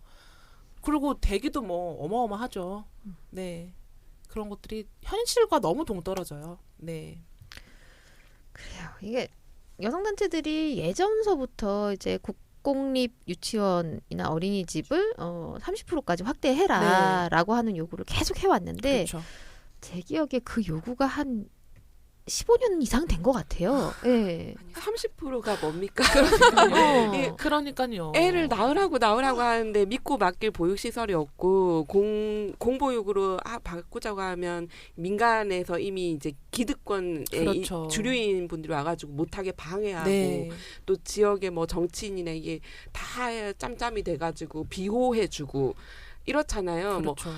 그리고 대기도 뭐 어마어마하죠. 네. 그런 것들이 현실과 너무 동떨어져요. 네. 그래요. 이게 여성단체들이 예전서부터 이제 국공립 유치원이나 어린이집을 30%까지 확대해라라고 하는 요구를 계속 해왔는데 그렇죠. 제 기억에 그 요구가 한 15년 이상 된 것 같아요. 예. 아니, 30%가 뭡니까? 어. 그러니까요. 애를 낳으라고 하는데 믿고 맡길 보육시설이 없고 공보육으로 바꾸자고 하면 민간에서 이미 이제 기득권의 그렇죠. 주류인 분들이 와가지고 못하게 방해하고 네. 또 지역의 뭐 정치인이나 이게 다 짬짬이 돼가지고 비호해주고 이렇잖아요. 뭐 그렇죠.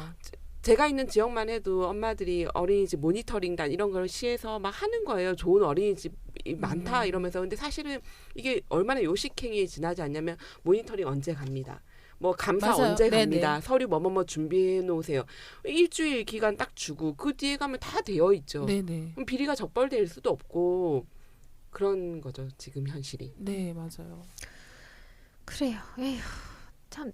제가 있는 지역만 해도 엄마들이 어린이집 모니터링단 이런 걸 시에서 막 하는 거예요. 좋은 어린이집이 많다 이러면서. 근데 사실은 이게 얼마나 요식행위에 지나지 않냐면 모니터링 언제 갑니다. 뭐 감사 맞아요. 언제 네네. 갑니다. 서류 뭐뭐뭐 준비해 놓으세요. 일주일 기간 딱 주고 그 뒤에 가면 다 되어 있죠. 네네. 그럼 비리가 적발될 수도 없고 그런 거죠. 지금 현실이. 네, 맞아요. 그래요. 에휴, 참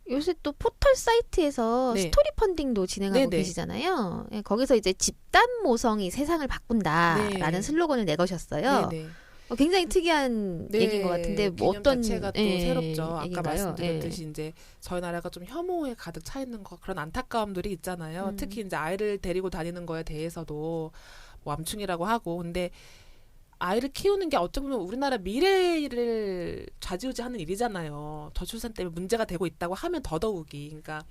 요새 또 포털 사이트에서 네. 스토리 펀딩도 진행하고 네네. 계시잖아요. 예, 거기서 이제 집단 모성이 세상을 바꾼다라는 네. 슬로건을 내거셨어요. 네네. 굉장히 특이한 네, 얘기인 것 같은데 뭐 개념 어떤 자체가 또 예, 새롭죠. 아까 얘기인가요? 말씀드렸듯이 이제 저희 나라가 좀 혐오에 가득 차 있는 거 그런 안타까움들이 있잖아요. 특히 이제 아이를 데리고 다니는 거에 대해서도 뭐 암충이라고 하고 근데 아이를 키우는 게 어떻게 보면 우리나라 미래를 좌지우지하는 일이잖아요. 저출산 때문에 문제가 되고 있다고 하면 더더욱이 그러니까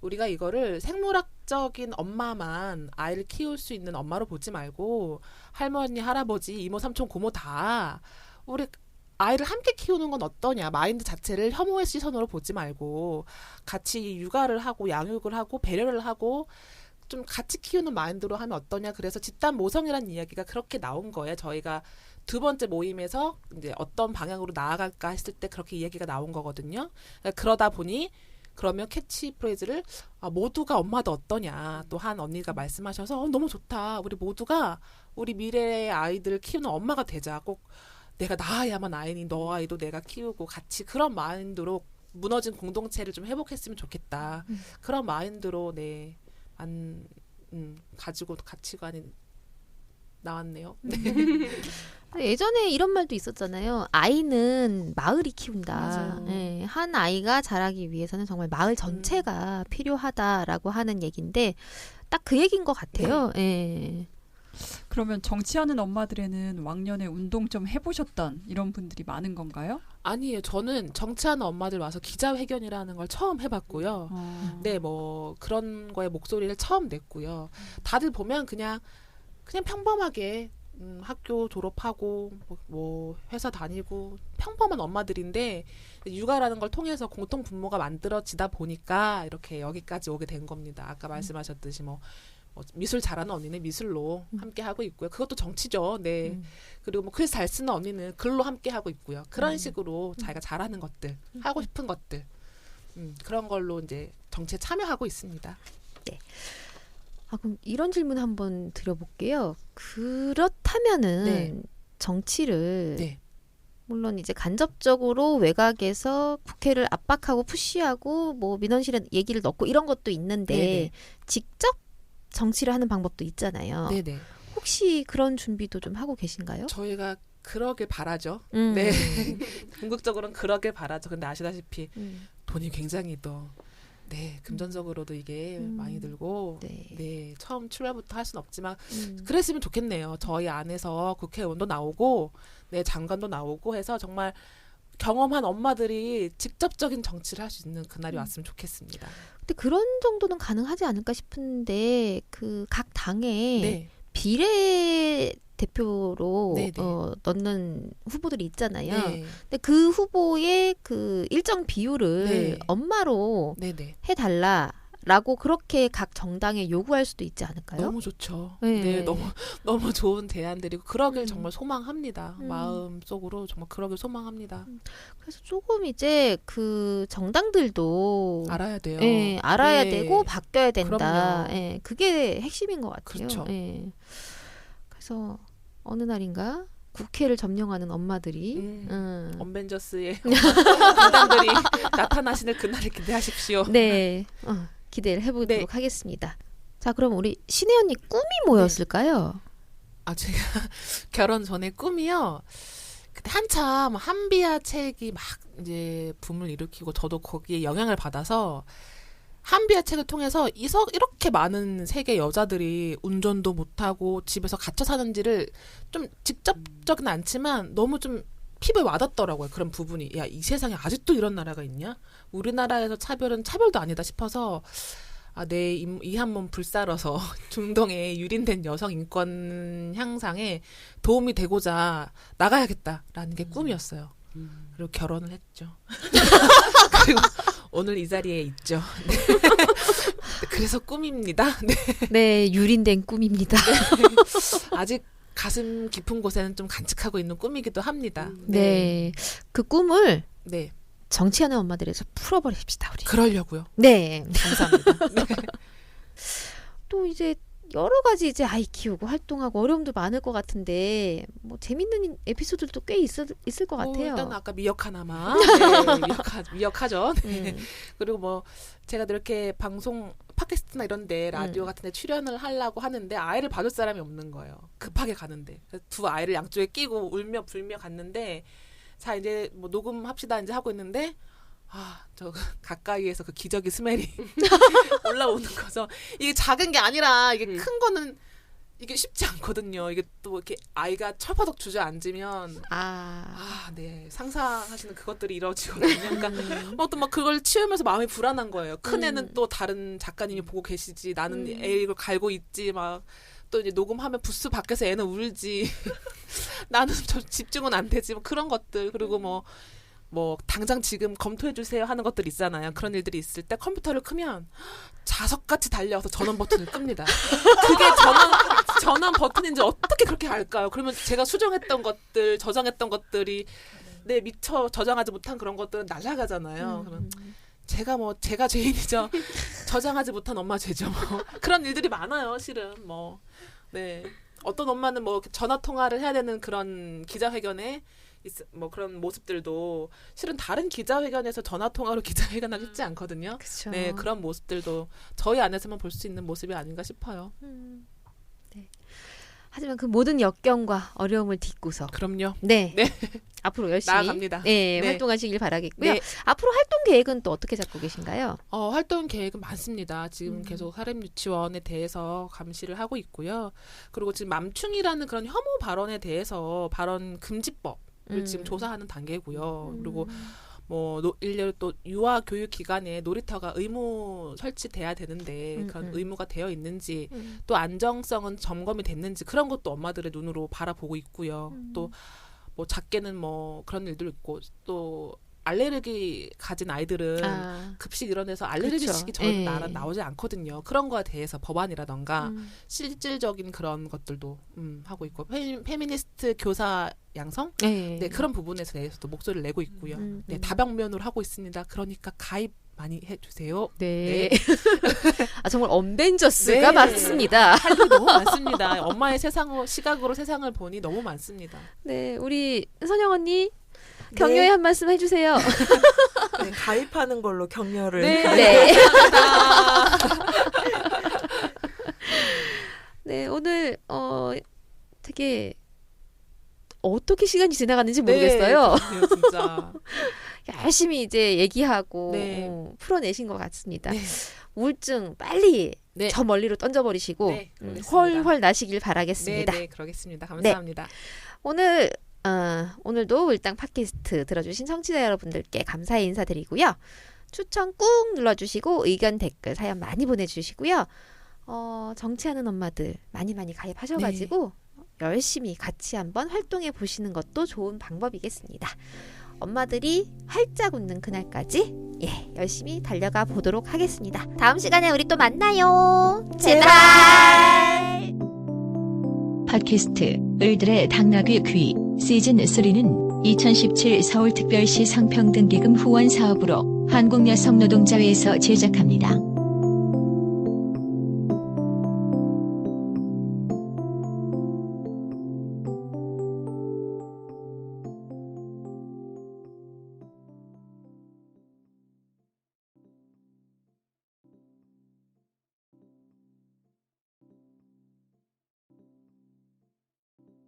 우리가 이거를 생물학적인 엄마만 아이를 키울 수 있는 엄마로 보지 말고 할머니, 할아버지, 이모, 삼촌, 고모 다 우리 아이를 함께 키우는 건 어떠냐. 마인드 자체를 혐오의 시선으로 보지 말고 같이 육아를 하고 양육을 하고 배려를 하고 좀 같이 키우는 마인드로 하면 어떠냐. 그래서 집단 모성이라는 이야기가 그렇게 나온 거예요. 저희가 2번째 모임에서 이제 어떤 방향으로 나아갈까 했을 때 그렇게 이야기가 나온 거거든요. 그러다 보니 그러면 캐치프레이즈를 모두가 엄마도 어떠냐 또 한 언니가 말씀하셔서 너무 좋다. 우리 모두가 우리 미래의 아이들을 키우는 엄마가 되자. 꼭 내가 낳아야만 아이니 너 아이도 내가 키우고 같이 그런 마인드로 무너진 공동체를 좀 회복했으면 좋겠다. 그런 마인드로 가지고 가치관이 나왔네요. 네. 예전에 이런 말도 있었잖아요. 아이는 마을이 키운다. 맞아요. 예, 한 아이가 자라기 위해서는 정말 마을 전체가 필요하다라고 하는 얘기인데 딱 그 얘기인 것 같아요. 예. 그러면 정치하는 엄마들에는 왕년에 운동 좀 해보셨던 이런 분들이 많은 건가요? 아니에요. 저는 정치하는 엄마들 와서 기자회견이라는 걸 처음 해봤고요. 네, 뭐 그런 거에 목소리를 처음 냈고요. 다들 보면 그냥 평범하게 학교 졸업하고 뭐 회사 다니고 평범한 엄마들인데 육아라는 걸 통해서 공통 분모가 만들어지다 보니까 이렇게 여기까지 오게 된 겁니다. 아까 말씀하셨듯이 뭐 미술 잘하는 언니는 미술로 함께 하고 있고요. 그것도 정치죠. 네. 그리고 뭐 글 잘 쓰는 언니는 글로 함께 하고 있고요. 그런 식으로 자기가 잘하는 것들, 하고 싶은 것들, 그런 걸로 이제 정치에 참여하고 있습니다. 네. 그럼 이런 질문 한번 드려볼게요. 그렇다면은 네. 정치를 네. 물론 이제 간접적으로 외곽에서 국회를 압박하고 푸시하고 뭐 민원실에 얘기를 넣고 이런 것도 있는데 네네. 직접 정치를 하는 방법도 있잖아요. 네네. 혹시 그런 준비도 좀 하고 계신가요? 저희가 그러길 바라죠. 네. 궁극적으로는 그러길 바라죠. 근데 아시다시피 돈이 굉장히 또 금전적으로도 이게 많이 들고 네, 처음 출발부터 할 수는 없지만 그랬으면 좋겠네요. 저희 안에서 국회의원도 나오고 장관도 나오고 해서 정말 경험한 엄마들이 직접적인 정치를 할 수 있는 그날이 왔으면 좋겠습니다. 근데 그런 정도는 가능하지 않을까 싶은데 그 각 당에 비례 대표로 넣는 후보들이 있잖아요. 근데 그 후보의 그 일정 비율을 엄마로 해달라라고 그렇게 각 정당에 요구할 수도 있지 않을까요? 너무 좋죠. 네, 너무 좋은 대안들이고 그러길 정말 소망합니다. 마음속으로 정말 그러길 소망합니다. 그래서 조금 이제 그 정당들도 알아야 돼요. 알아야 되고 바뀌어야 된다. 그게 핵심인 것 같아요. 그렇죠. 그래서 어느 날인가 국회를 점령하는 엄마들이 엄벤져스의 군단들이 나타나시는 그날을 기대하십시오. 네, 기대를 해보도록 하겠습니다. 자, 그럼 우리 신혜 언니 꿈이 뭐였을까요? 제가 결혼 전에 꿈이요. 그때 한참 한비아 책이 막 이제 붐을 일으키고 저도 거기에 영향을 받아서 한비아 책을 통해서 이렇게 많은 세계 여자들이 운전도 못하고 집에서 갇혀 사는지를 좀 직접적은 않지만 너무 좀 피부에 와닿더라고요. 그런 부분이. 야, 이 세상에 아직도 이런 나라가 있냐? 우리나라에서 차별은 차별도 아니다 싶어서 내 이 한 몸 불사러서 중동의 유린된 여성 인권 향상에 도움이 되고자 나가야겠다라는 게 꿈이었어요. 그리고 결혼을 했죠. 그리고 오늘 이 자리에 있죠. 네. 그래서 꿈입니다. 네, 유린된 꿈입니다. 아직 가슴 깊은 곳에는 좀 간직하고 있는 꿈이기도 합니다. 네. 그 꿈을 정치하는 엄마들에서 풀어버립시다, 우리. 그러려고요. 네. 감사합니다. 또 이제 여러 가지 이제 아이 키우고 활동하고 어려움도 많을 것 같은데 뭐 재밌는 에피소드도 꽤 있을 것 같아요. 일단 아까 미역 하나만 미역하죠. 그리고 뭐 제가 이렇게 방송 팟캐스트나 이런데 라디오 같은데 출연을 하려고 하는데 아이를 봐줄 사람이 없는 거예요. 급하게 가는데 그래서 두 아이를 양쪽에 끼고 울며 불며 갔는데 자 이제 뭐 녹음합시다 이제 하고 있는데 저 가까이에서 그 기저귀 스멜이 올라오는 거죠. 이게 작은 게 아니라 이게 큰 거는 이게 쉽지 않거든요. 이게 또 이렇게 아이가 철퍼덕 주저앉으면 네 상상하시는 그것들이 이루어지거든요. 그러니까 또 막 그걸 치우면서 마음이 불안한 거예요. 큰 애는 또 다른 작가님이 보고 계시지. 나는 애 이걸 갈고 있지 막. 또 이제 녹음하면 부스 밖에서 애는 울지. 나는 저 집중은 안 되지. 뭐 그런 것들. 그리고 뭐 당장 지금 검토해 주세요 하는 것들 있잖아요. 그런 일들이 있을 때 컴퓨터를 끄면 자석같이 달려서 전원 버튼을 끕니다. 그게 전원 버튼인지 어떻게 그렇게 알까요? 그러면 제가 수정했던 것들, 저장했던 것들이 미처 저장하지 못한 그런 것들은 날아가잖아요. 그러면 제가 죄인이죠. 저장하지 못한 엄마 죄죠. 뭐. 그런 일들이 많아요, 실은. 어떤 엄마는 뭐 전화 통화를 해야 되는 그런 기자회견에 뭐 그런 모습들도 실은 다른 기자회견에서 전화 통화로 기자회견하기 쉽지 않거든요. 그쵸. 네, 그런 모습들도 저희 안에서만 볼 수 있는 모습이 아닌가 싶어요. 네. 하지만 그 모든 역경과 어려움을 딛고서 그럼요. 네. 앞으로 열심히 나아갑니다. 활동하시길 바라겠고요. 앞으로 활동 계획은 또 어떻게 잡고 계신가요? 활동 계획은 많습니다. 지금 계속 사립유치원에 대해서 감시를 하고 있고요. 그리고 지금 맘충이라는 그런 혐오 발언에 대해서 발언 금지법 을 지금 조사하는 단계고요. 그리고 뭐 일례로 또 유아 교육 기관에 놀이터가 의무 설치돼야 되는데 그런 의무가 되어 있는지 또 안정성은 점검이 됐는지 그런 것도 엄마들의 눈으로 바라보고 있고요. 또 뭐 작게는 뭐 그런 일도 있고 또 알레르기 가진 아이들은 급식 이런 데서 알레르기식이 저희 나라 나오지 않거든요. 그런 거에 대해서 법안이라던가 실질적인 그런 것들도 하고 있고 페미니스트 교사 양성 네, 그런 부분에 대해서도 목소리를 내고 있고요. 네, 다방면으로 하고 있습니다. 그러니까 가입 많이 해주세요. 네. 아, 정말 언벤져스가 많습니다. 할 일 너무 많습니다. 엄마의 시각으로 세상을 보니 너무 많습니다. 네, 우리 선영 언니 격려의 한 말씀 해주세요. 네, 가입하는 걸로 격려를. 네. 네, 오늘 되게 어떻게 시간이 지나갔는지 모르겠어요. 네, 진짜. 열심히 이제 얘기하고 풀어내신 것 같습니다. 네. 우울증 빨리 저 멀리로 던져버리시고 훨훨 나시길 바라겠습니다. 네, 그러겠습니다. 감사합니다. 네. 오늘도 울당 팟캐스트 들어주신 청취자 여러분들께 감사의 인사드리고요. 추천 꾹 눌러주시고 의견 댓글 사연 많이 보내주시고요. 정치하는 엄마들 많이 가입하셔가지고 열심히 같이 한번 활동해 보시는 것도 좋은 방법이겠습니다. 엄마들이 활짝 웃는 그날까지 열심히 달려가 보도록 하겠습니다. 다음 시간에 우리 또 만나요. 제발. 팟캐스트 을들의 당나귀 귀 시즌3는 2017 서울특별시 성평등기금 후원 사업으로 한국여성노동자회에서 제작합니다.